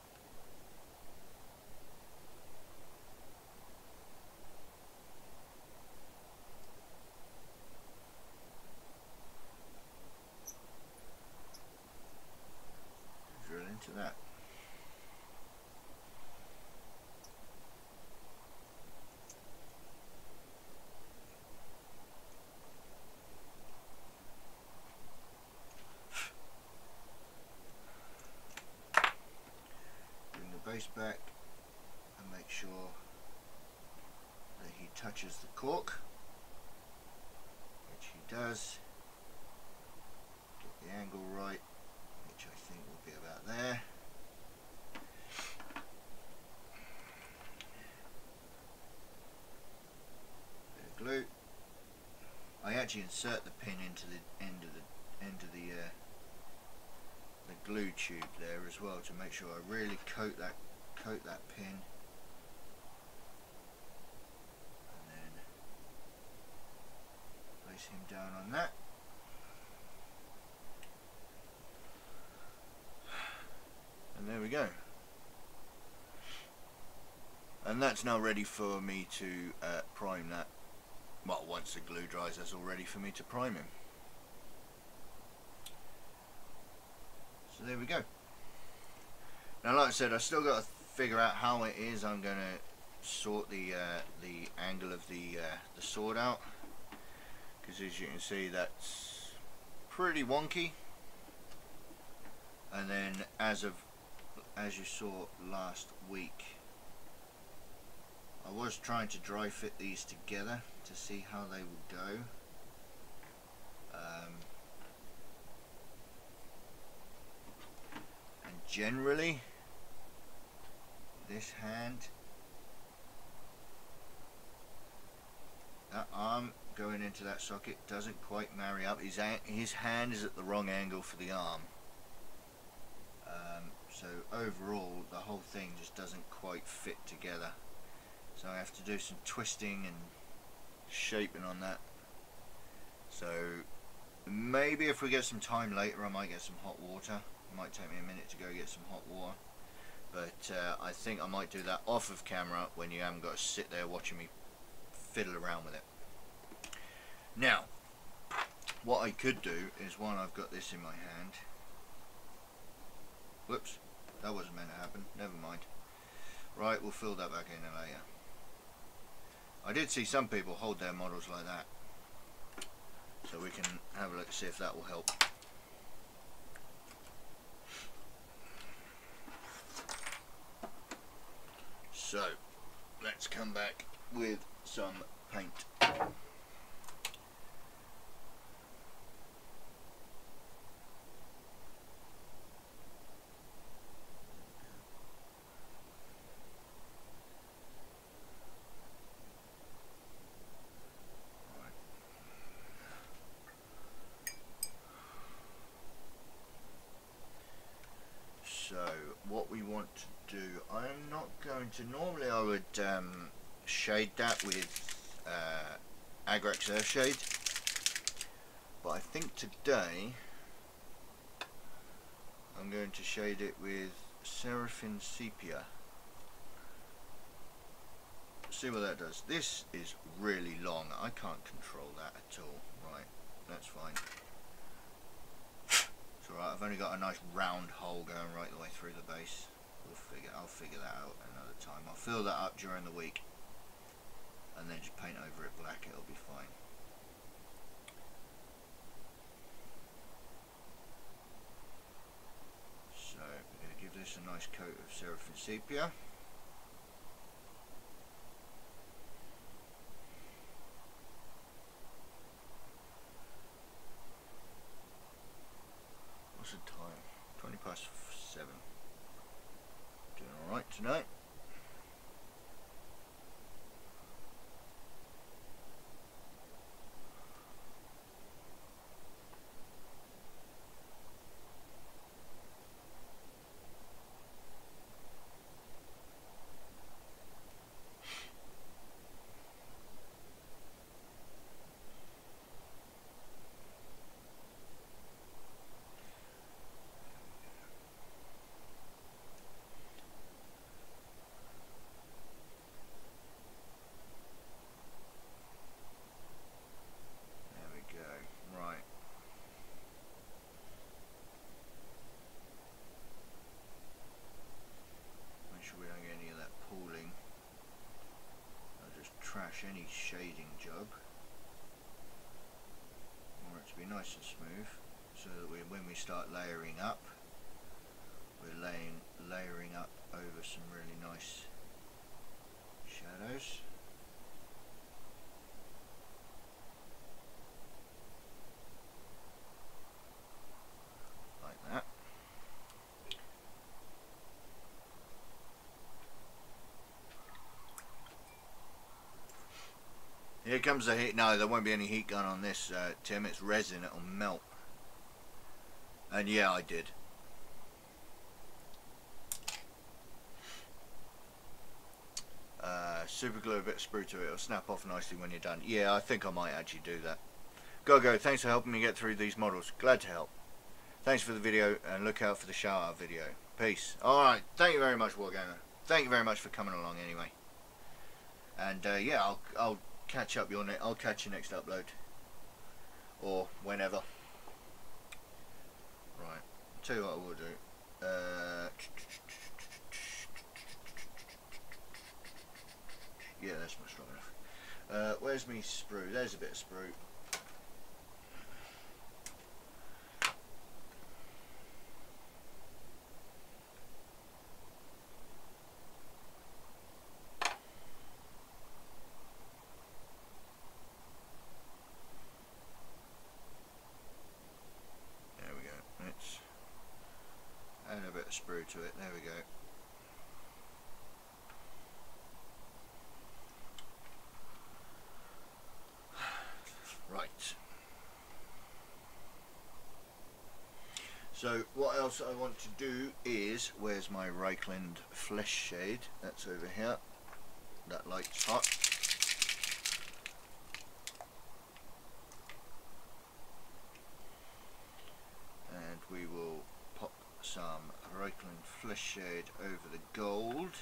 to drill into that. Base back and make sure that he touches the cork, which he does. Get the angle right, which I think will be about there. Bit of glue. I actually insert the pin into the end of the glue tube there as well, to make sure I really coat that pin, and then place him down on that, and there we go. And that's now ready for me to prime that. Well, once the glue dries, that's all ready for me to prime him. So there we go. Now, like I said, I've still got to figure out how it is I'm going to sort the angle of the sword out, because as you can see, that's pretty wonky. And then as you saw last week, I was trying to dry fit these together to see how they would go. And generally, this hand, that arm going into that socket doesn't quite marry up. His hand is at the wrong angle for the arm. So overall, the whole thing just doesn't quite fit together. So I have to do some twisting and shaping on that. So maybe if we get some time later, I might get some hot water. It might take me a minute to go get some hot water. But I think I might do that off of camera when you haven't got to sit there watching me fiddle around with it. Now, what I could do is, while I've got this in my hand, whoops, that wasn't meant to happen, never mind. Right, we'll fill that back in later. I did see some people hold their models like that, so we can have a look, see if that will help. So, let's come back with some paint. So what we want to do, I'm not going to, normally I would shade that with Agrax Earthshade, but I think today I'm going to shade it with Seraphim Sepia. See what that does. This is really long, I can't control that at all. Right, that's fine. Alright, I've only got a nice round hole going right the way through the base. I'll figure that out another time. I'll fill that up during the week and then just paint over it black, it'll be fine. So we're going to give this a nice coat of Seraphim Sepia. What's the time? 20 past 7. Doing alright tonight. Any shading job. I want it to be nice and smooth, so that when we start layering up, we're layering up over some really nice shadows. Like that. Here comes the heat. No, there won't be any heat gun on this, Tim. It's resin, it'll melt. And yeah, I did. Super glue a bit of sprue to it, it'll snap off nicely when you're done. Yeah, I think I might actually do that. Go, thanks for helping me get through these models. Glad to help. Thanks for the video, and look out for the shout out video. Peace. Alright, thank you very much, Wargamer. Thank you very much for coming along anyway. And yeah, I'll catch up I'll catch you next upload, or whenever. Right, tell you what I will do. Yeah, that's not strong enough. Where's me sprue? There's a bit of sprue. sprue to it. There we go. Right. So what else I want to do is, where's my Reichland flesh shade? That's over here. That light's hot. And we will pop some Reichland flesh shade over the gold.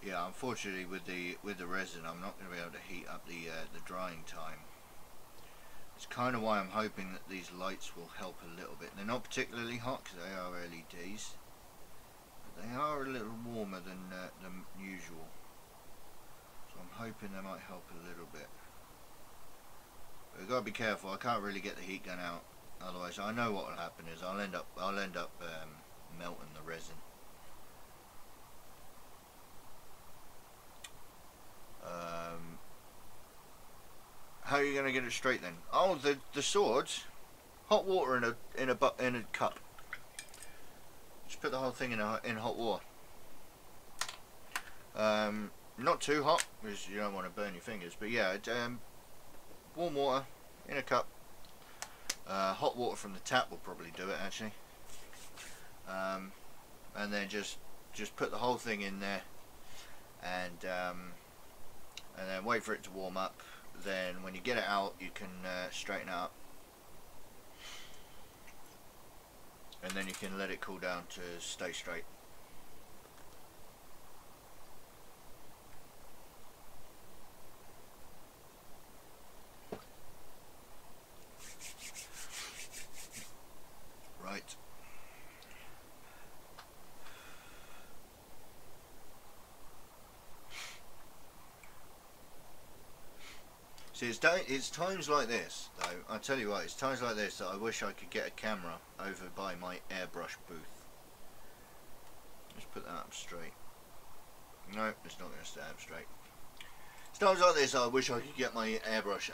Yeah, unfortunately with the resin, I'm not going to be able to heat up the drying time. It's kind of why I'm hoping that these lights will help a little bit. They're not particularly hot because they are LEDs, but they are a little warmer than usual. So I'm hoping they might help a little bit. But we've got to be careful. I can't really get the heat gun out, otherwise I know what will happen is I'll end up melting the resin. How are you going to get it straight then? Oh, the swords, hot water in a cup. Just put the whole thing in hot water. Not too hot because you don't want to burn your fingers. But yeah, warm water in a cup. Hot water from the tap will probably do it actually. And then just put the whole thing in there, and then wait for it to warm up. Then when you get it out, you can straighten it up, and then you can let it cool down to stay straight. Right. See, it's times like this, though, I tell you what, it's times like this that I wish I could get a camera over by my airbrush booth. Let's put that up straight. No, it's not going to stay up straight. It's times like this I wish I could get my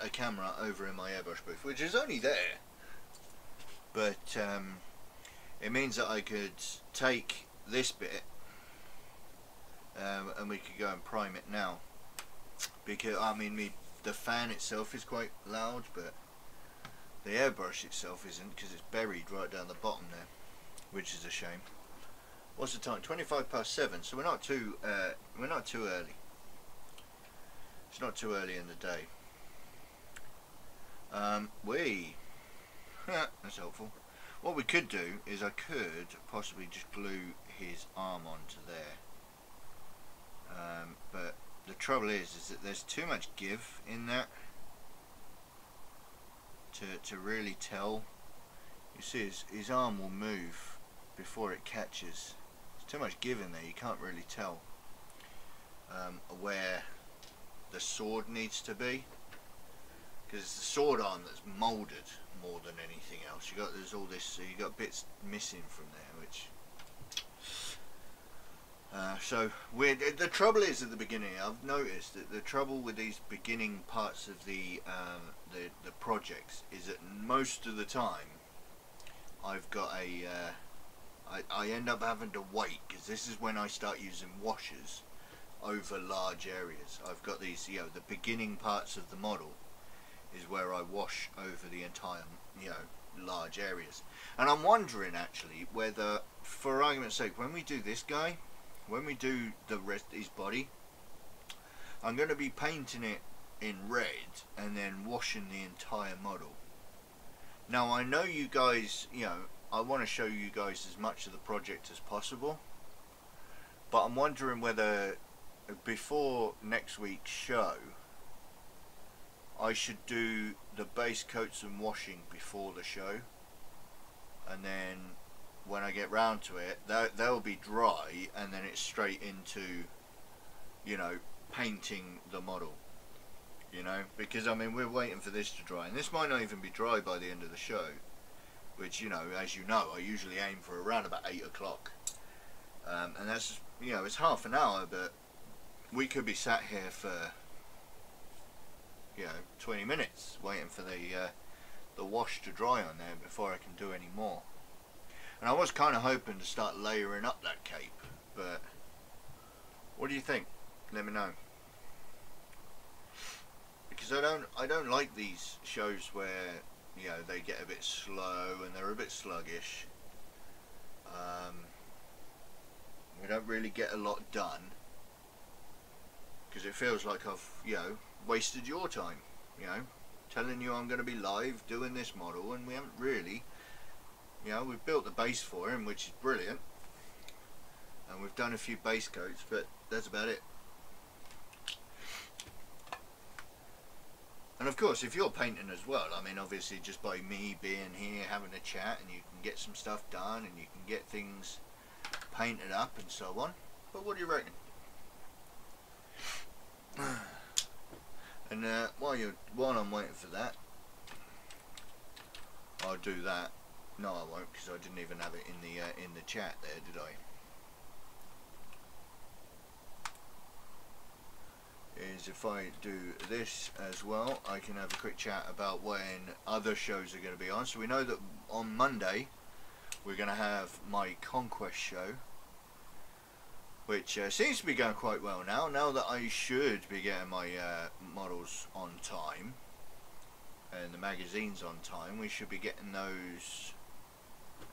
a camera over in my airbrush booth, which is only there. But it means that I could take this bit and we could go and prime it now. Because, I mean, the fan itself is quite loud, but the airbrush itself isn't, because it's buried right down the bottom there, which is a shame. What's the time? 7:25, so we're not too early. It's not too early in the day. That's helpful. What we could do is I could possibly just glue his arm onto there, but the trouble is that there's too much give in that to really tell. You see his arm will move before it catches. There's too much give in there, you can't really tell where the sword needs to be, because it's the sword arm that's moulded more than anything else. There's all this, so you got bits missing from there, which so the trouble is at the beginning. I've noticed that the trouble with these beginning parts of the projects is that most of the time I've got I end up having to wait, because this is when I start using washers over large areas. I've got these, the beginning parts of the model is where I wash over the entire, large areas. And I'm wondering actually whether, for argument's sake, when we do this guy, when we do the rest of his body, I'm going to be painting it in red and then washing the entire model. Now I know you guys, I want to show you guys as much of the project as possible, but I'm wondering whether before next week's show I should do the base coats and washing before the show, and then when I get round to it, they'll be dry, and then it's straight into, you know, painting the model. You know, because I mean, we're waiting for this to dry, and this might not even be dry by the end of the show, which, you know, as you know, I usually aim for around about 8 o'clock, and that's, you know, it's half an hour, but we could be sat here for, you know, 20 minutes waiting for the wash to dry on there before I can do any more. And I was kind of hoping to start layering up that cape, but what do you think? Let me know. Because I don't like these shows where, you know, they get a bit slow and they're a bit sluggish. We don't really get a lot done, because it feels like I've, you know, wasted your time, you know, telling you I'm going to be live doing this model, and we haven't really, you know, we've built the base for him, which is brilliant, and we've done a few base coats, but that's about it. And of course, if you're painting as well, I mean, obviously just by me being here having a chat, and you can get some stuff done, and you can get things painted up and so on. But what do you reckon? And while I'm waiting for that, I'll do that. No, I won't, because I didn't even have it in the chat there, did I? Is if I do this as well, I can have a quick chat about when other shows are going to be on. So we know that on Monday we're going to have my Conquest show, which seems to be going quite well now. Now that I should be getting my models on time and the magazines on time, we should be getting those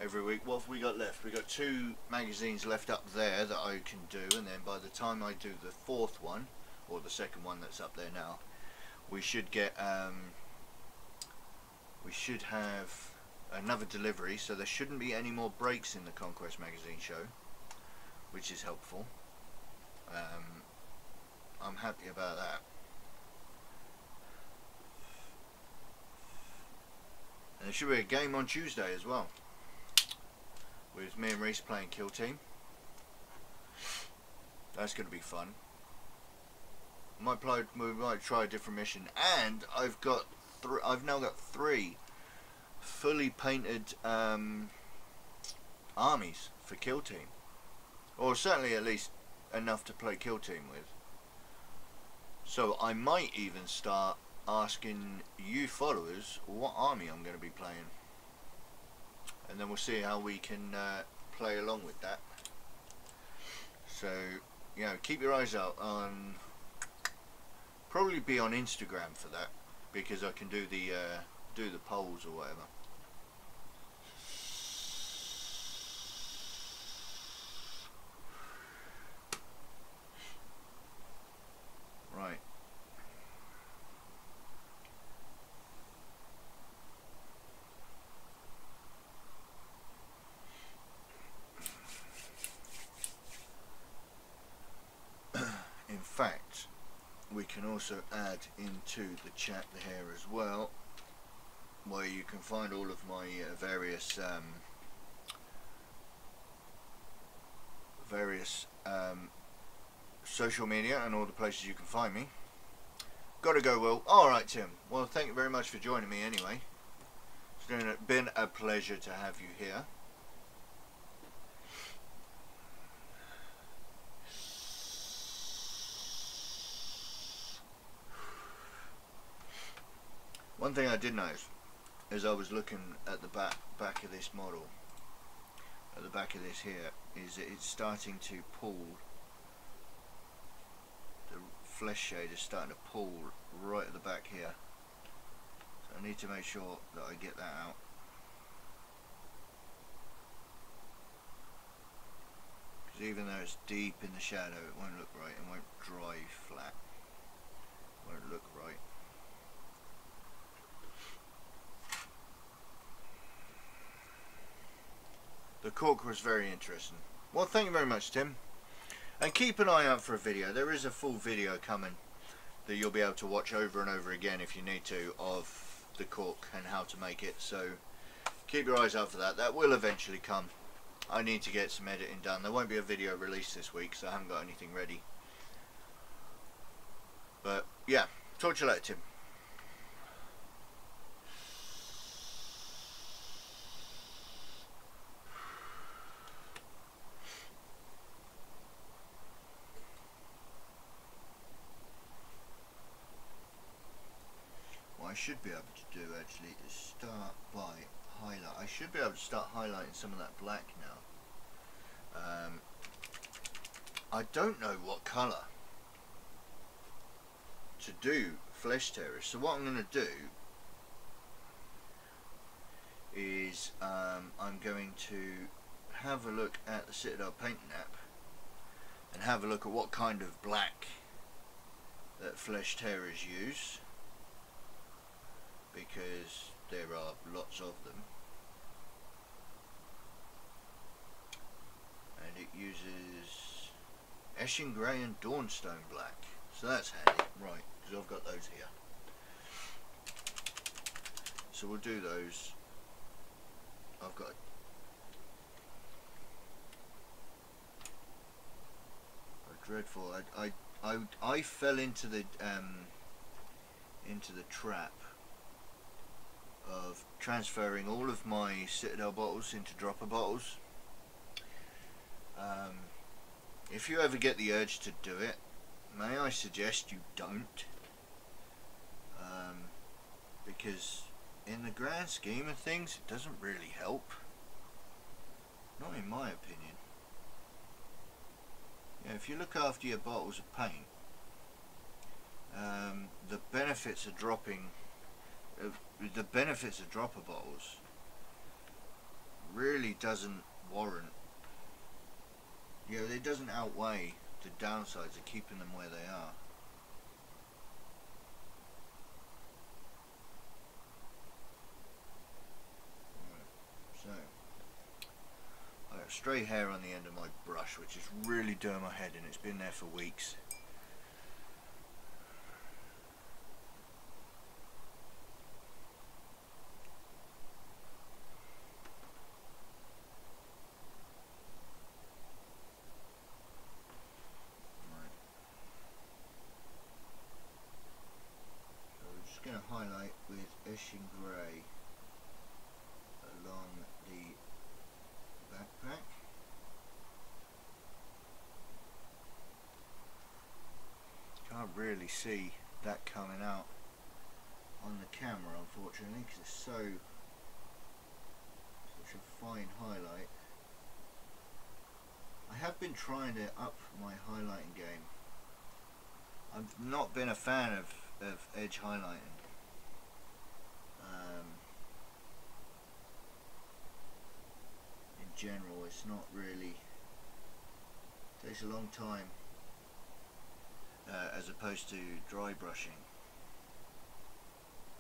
every week. What have we got left? We've got 2 magazines left up there that I can do, and then by the time I do the 4th one, or the 2nd one that's up there now, we should get we should have another delivery, so there shouldn't be any more breaks in the Conquest magazine show, which is helpful. I'm happy about that. And there should be a game on Tuesday as well, with me and Reese playing Kill Team. That's going to be fun. We might try a different mission, and I've now got 3 fully painted armies for Kill Team, or certainly at least enough to play Kill Team with. So I might even start asking you followers what army I'm going to be playing, and then we'll see how we can play along with that. So, you know, keep your eyes out on. Probably be on Instagram for that, because I can do the polls or whatever. Right. In fact, we can also add into the chat here as well, where you can find all of my various social media and all the places you can find me. Gotta go, Will. Alright, Tim. Well, thank you very much for joining me anyway. It's been a pleasure to have you here. One thing I did notice, as I was looking at the back of this model, at the back of this here, is that it's starting to pull. The flesh shade is starting to pull right at the back here. So I need to make sure that I get that out. Because even though it's deep in the shadow, it won't look right, it won't dry flat. It won't look right. The cork was very interesting. Well, thank you very much, Tim. And keep an eye out for a video. There is a full video coming that you'll be able to watch over and over again if you need to, of the cork and how to make it. So keep your eyes out for that. That will eventually come. I need to get some editing done. There won't be a video released this week, so I haven't got anything ready. But yeah, talk to you later, Tim. What I should be able to do actually is start by highlight. I should be able to start highlighting some of that black now. I don't know what colour to do flesh terrorists. So what I'm going to do is I'm going to have a look at the Citadel painting app and have a look at what kind of black that flesh terrors use, because there are lots of them, and it uses Eshin Grey and Dawnstone Black, so that's handy, right, because I've got those here. So we'll do those. I've got a dreadful. I fell into the trap of transferring all of my Citadel bottles into dropper bottles. If you ever get the urge to do it, may I suggest you don't, because in the grand scheme of things it doesn't really help, not in my opinion. You know, if you look after your bottles of paint, the benefits of dropping the benefits of dropper bottles really doesn't warrant, you know, it doesn't outweigh the downsides of keeping them where they are. Right, so I got stray hair on the end of my brush, which is really doing my head in. It's been there for weeks. Going to highlight with Eshin Grey along the backpack. Can't really see that coming out on the camera, unfortunately, because it's such a fine highlight. I have been trying to up my highlighting game. I've not been a fan of edge highlighting. In general, it's not really, it takes a long time as opposed to dry brushing.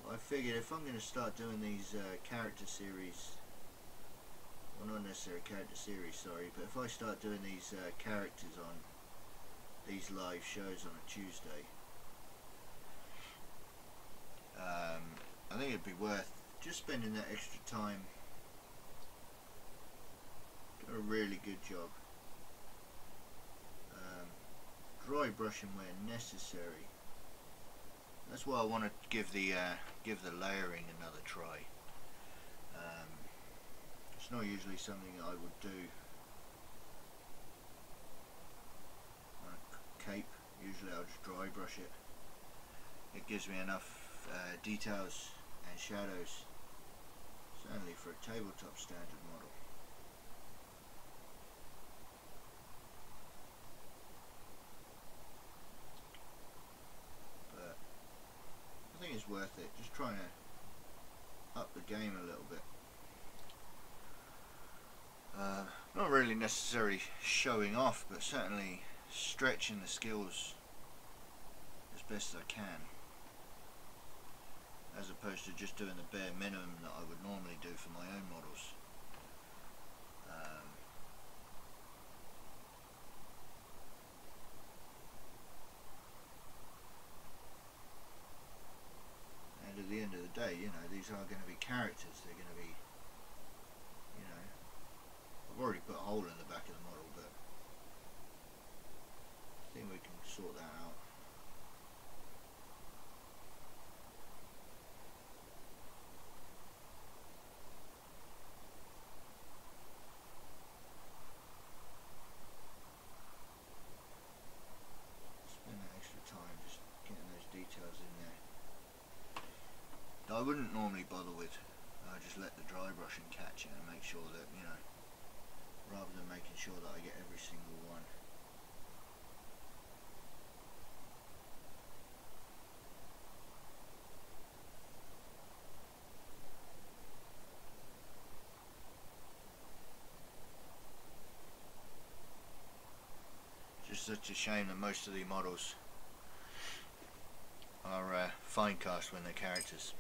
Well, I figured if I'm going to start doing these character series, well, not necessarily character series, sorry, but if I start doing these characters on these live shows on a Tuesday, I think it'd be worth just spending that extra time. Do a really good job. Dry brushing where necessary. That's why I want to give the layering another try. It's not usually something I would do on a cape. Usually I'll just dry brush it. It gives me enough details and shadows, certainly for a tabletop standard model. But I think it's worth it, just trying to up the game a little bit. Not really necessarily showing off, but certainly stretching the skills as best as I can, as opposed to just doing the bare minimum that I would normally do for my own models. And at the end of the day, you know, these are going to be characters. They're going to be, you know, I've already put a hole in the back of the model, but I think we can sort that out. Spend that extra time just getting those details in there. I wouldn't normally bother with. I just let the dry brush and catch it and make sure that, you know, rather than making sure that I get every single one. It's just such a shame that most of the models are fine cast when they're characters.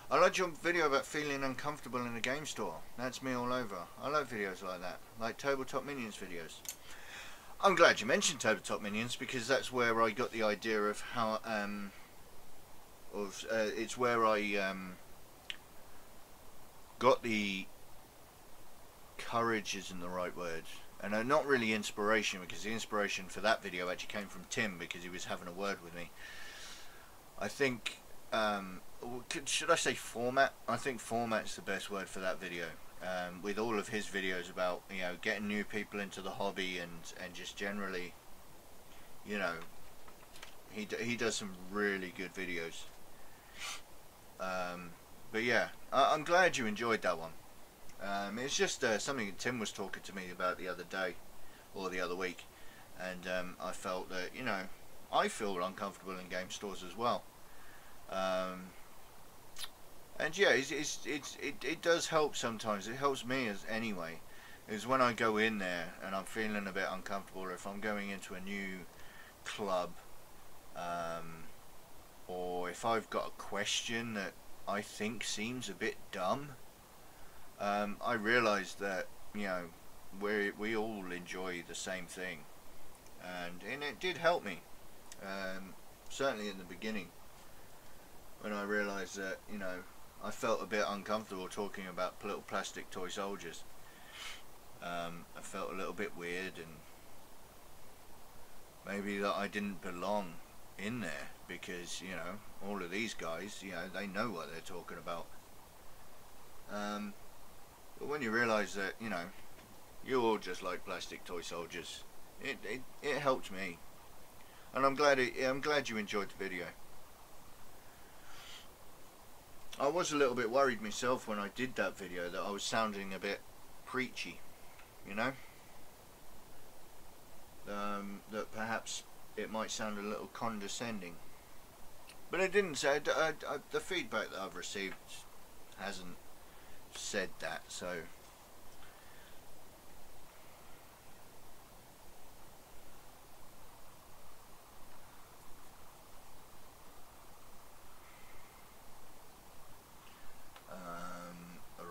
I like your video about feeling uncomfortable in a game store. That's me all over. I like videos like that, like Tabletop Minions videos. I'm glad you mentioned Tabletop Minions because that's where I got the idea of how it's where I got the courage isn't the right word, and not really inspiration, because the inspiration for that video actually came from Tim because he was having a word with me. I think should I say format? I think format's the best word for that video. With all of his videos about, you know, getting new people into the hobby and just generally, you know, he does some really good videos. But yeah, I'm glad you enjoyed that one. It's just something that Tim was talking to me about the other day or the other week, and I felt that, you know, I feel uncomfortable in game stores as well. And yeah, it does help sometimes. It helps me as anyway. Is when I go in there and I'm feeling a bit uncomfortable, or if I'm going into a new club, or if I've got a question that I think seems a bit dumb, I realise that, you know, we all enjoy the same thing, and it did help me, certainly in the beginning, when I realised that, you know, I felt a bit uncomfortable talking about little plastic toy soldiers. I felt a little bit weird, and maybe that I didn't belong in there, because, you know, all of these guys, you know, they know what they're talking about. But when you realise that, you know, you're all just like plastic toy soldiers, it helped me, and I'm glad you enjoyed the video. I was a little bit worried myself when I did that video that I was sounding a bit preachy, you know, that perhaps it might sound a little condescending, but it didn't say. The feedback that I've received hasn't said that, so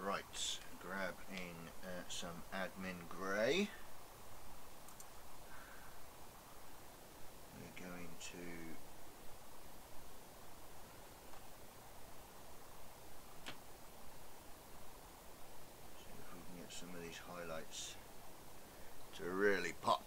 right, grab in some admin grey. We're going to see if we can get some of these highlights to really pop.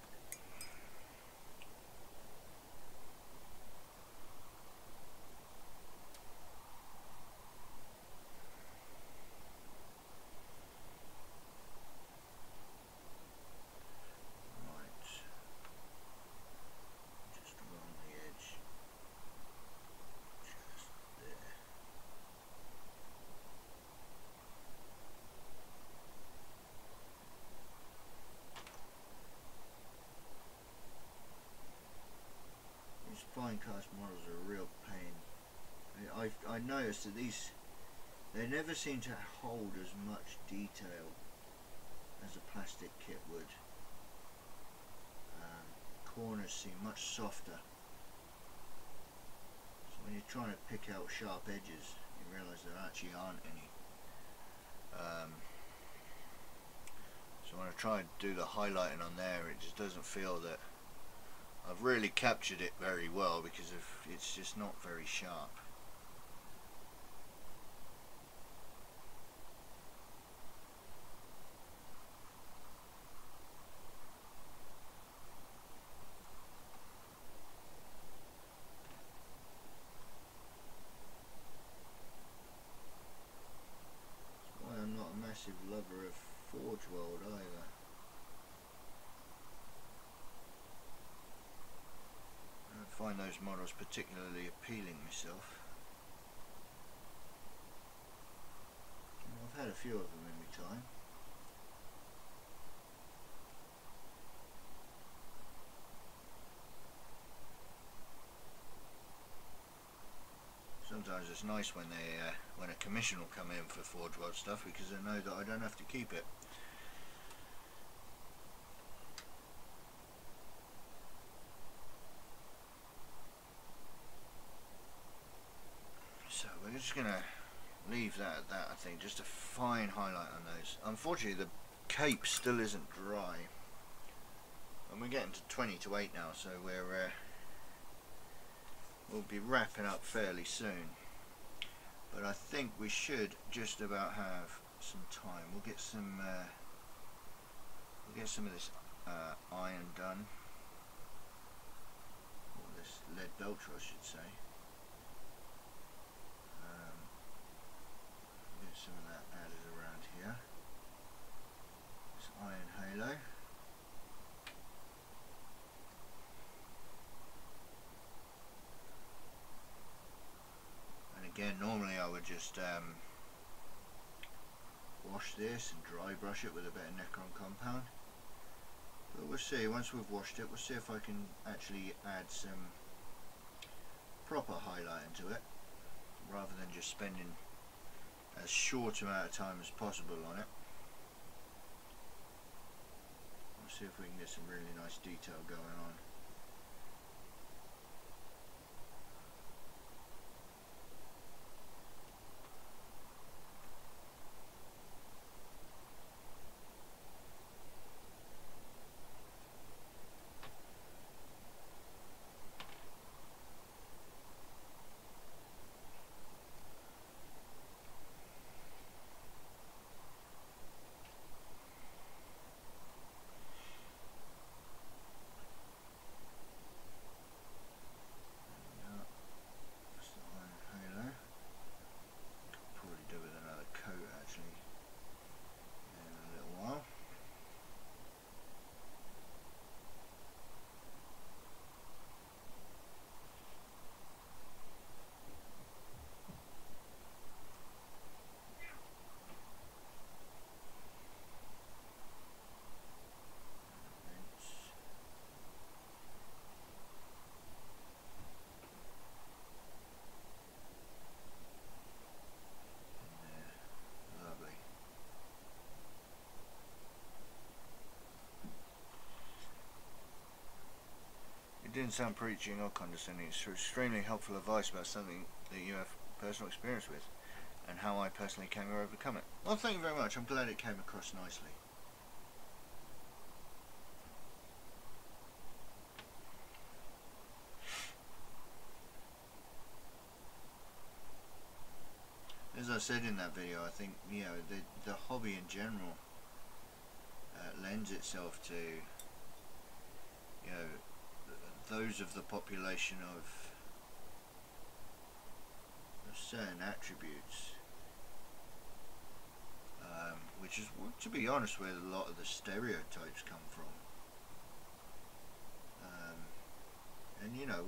Fine cast models are a real pain. I noticed that they never seem to hold as much detail as a plastic kit would. Corners seem much softer, so when you're trying to pick out sharp edges, you realise there actually aren't any. So when I try and do the highlighting on there, it just doesn't feel that I've really captured it very well, because it's just not very sharp. cover of Forge World either. I don't find those models particularly appealing myself. I've had a few of them in my time. Sometimes it's nice when when a commission will come in for Forge World stuff, because I know that I don't have to keep it. So we're just gonna leave that at that. I think just a fine highlight on those. Unfortunately, the cape still isn't dry, and we're getting to 20 to 8 now, so we'll be wrapping up fairly soon. But I think we should just about have some time. We'll get some of this iron done, or this lead belcher, I should say. Get some of that added around here. This iron halo. Again, normally I would just wash this and dry brush it with a bit of Necron compound, but we'll see. Once we've washed it, we'll see if I can actually add some proper highlight into it, rather than just spending as short amount of time as possible on it. We'll see if we can get some really nice detail going on. It didn't sound preaching or condescending. It's extremely helpful advice about something that you have personal experience with, and how I personally came to overcome it. Well, thank you very much. I'm glad it came across nicely. As I said in that video, I think, you know, the hobby in general lends itself to, you know, those of the population of certain attributes, which is, to be honest, where a lot of the stereotypes come from. And you know,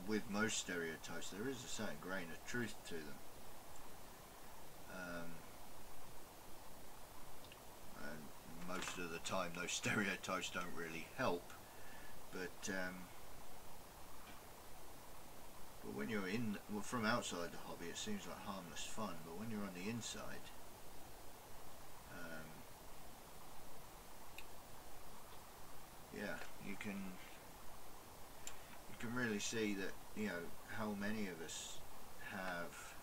with most stereotypes, there is a certain grain of truth to them. And most of the time, those stereotypes don't really help. But when you're from outside the hobby, it seems like harmless fun. But when you're on the inside, yeah, you can really see that, you know, how many of us have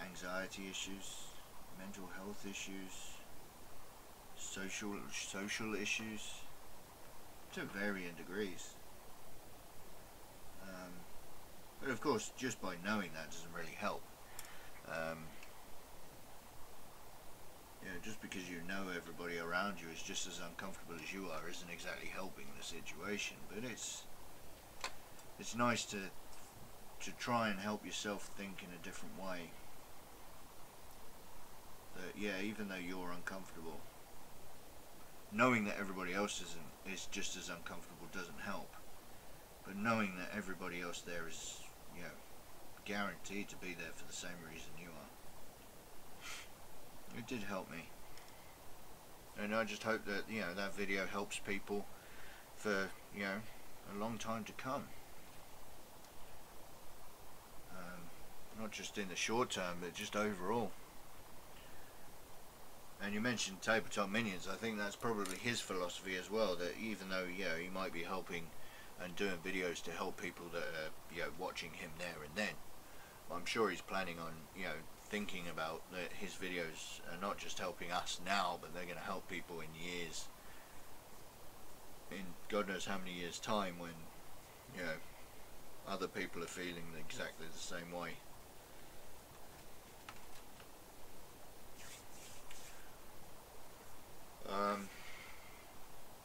anxiety issues, mental health issues, social issues, to varying degrees. But of course, just by knowing that doesn't really help. You know, just because you know everybody around you is just as uncomfortable as you are isn't exactly helping the situation. But it's nice to try and help yourself think in a different way. that, yeah, even though you're uncomfortable, knowing that everybody else is just as uncomfortable doesn't help. But knowing that everybody else there is, you know, guaranteed to be there for the same reason you are, it did help me. And I just hope that, you know, that video helps people for, you know, a long time to come. Not just in the short term, but just overall. And you mentioned Tabletop Minions. I think that's probably his philosophy as well, that even though, you know, he might be helping and doing videos to help people that are, you know, watching him there and then, I'm sure he's planning on, you know, thinking about that his videos are not just helping us now, but they're going to help people in years, in God knows how many years time, when, you know, other people are feeling exactly the same way.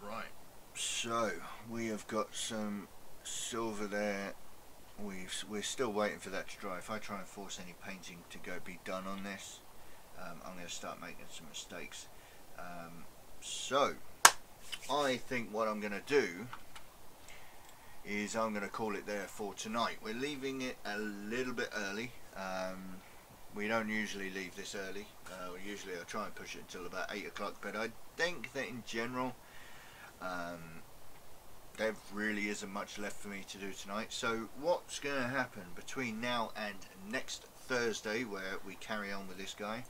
Right, so we have got some silver there. We're still waiting for that to dry. If I try and force any painting to be done on this, I'm going to start making some mistakes. So I think what I'm going to do is I'm going to call it there for tonight. We're leaving it a little bit early. We don't usually leave this early. Usually I try and push it until about 8 o'clock, but I think that in general there really isn't much left for me to do tonight. So what's going to happen between now and next Thursday, where we carry on with this guy,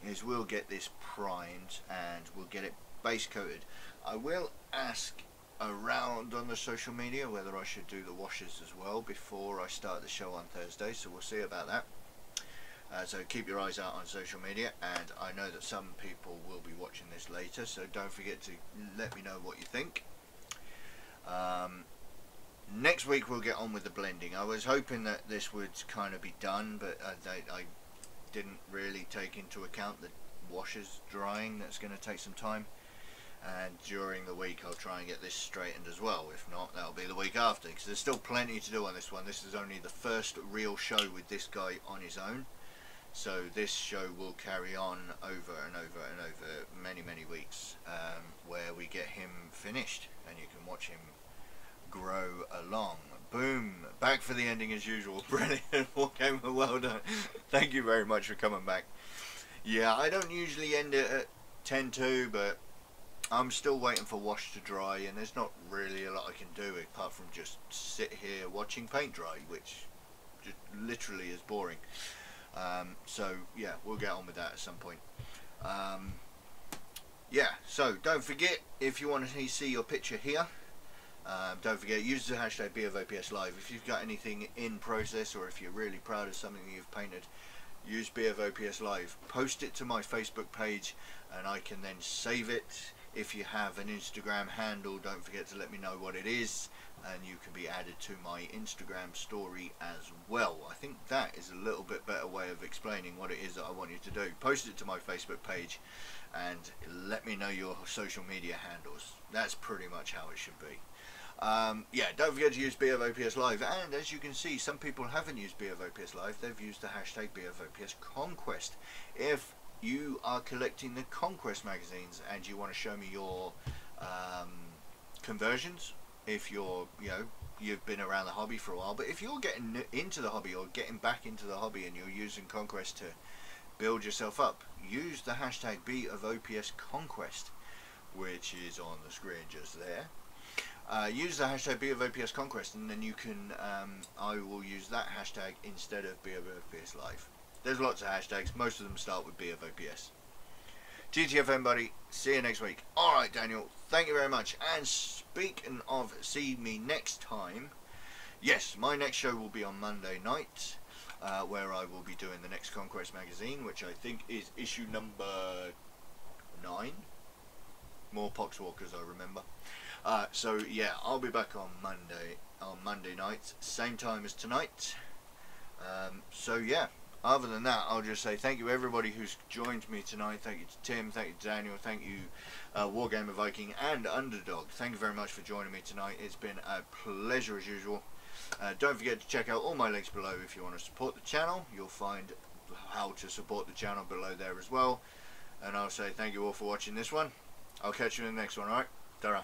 is we'll get this primed and we'll get it base coated. I will ask around on the social media whether I should do the washes as well before I start the show on Thursday, so we'll see about that. So keep your eyes out on social media, and I know that some people will be watching this later, so don't forget to let me know what you think. Next week we'll get on with the blending. I was hoping that this would kind of be done, but I didn't really take into account the washes drying. That's going to take some time, and during the week I'll try and get this straightened as well. If not, that'll be the week after, because there's still plenty to do on this one. This is only the first real show with this guy on his own. So this show will carry on over and over and over many weeks, where we get him finished and you can watch him grow along. Boom, back for the ending as usual. Brilliant. Wargamer, well done. Thank you very much for coming back. Yeah, I don't usually end it at 10:02, but I'm still waiting for wash to dry, and there's not really a lot I can do apart from just sit here watching paint dry, which just literally is boring. So yeah, we'll get on with that at some point. Yeah, so don't forget, if you want to see your picture here, don't forget, use the hashtag BofOPSLive. If you've got anything in process, or if you're really proud of something that you've painted, use BofOPSLive. Post it to my Facebook page and I can then save it. If you have an Instagram handle, don't forget to let me know what it is, and you can be added to my Instagram story as well. I think that is a little bit better way of explaining what it is that I want you to do. Post it to my Facebook page and let me know your social media handles. That's pretty much how it should be. Yeah, don't forget to use BofOPSLive, and as you can see, some people haven't used BofOPSLive. They've used the hashtag BofOPSConquest. If you are collecting the Conquest magazines and you want to show me your conversions, if you're, you know, you've been around the hobby for a while, but if you're getting into the hobby or getting back into the hobby and you're using Conquest to build yourself up, use the hashtag BofOPSConquest, which is on the screen just there. Use the hashtag BofOPSConquest, and then you can, I will use that hashtag instead of BofOPSLive. There's lots of hashtags, most of them start with BofOPS. GTFM, buddy, see you next week. Alright, Daniel, thank you very much. And speaking of see me next time, yes, my next show will be on Monday night, where I will be doing the next Conquest magazine, which I think is issue number 9. More Poxwalkers, I remember. So yeah, I'll be back on Monday night, same time as tonight. So yeah, other than that, I'll just say thank you everybody who's joined me tonight. Thank you to Tim, thank you to Daniel, thank you Wargamer Viking and Underdog. Thank you very much for joining me tonight. It's been a pleasure as usual. Don't forget to check out all my links below if you want to support the channel. You'll find how to support the channel below there as well. and I'll say thank you all for watching this one. I'll catch you in the next one, alright? Ta-ra.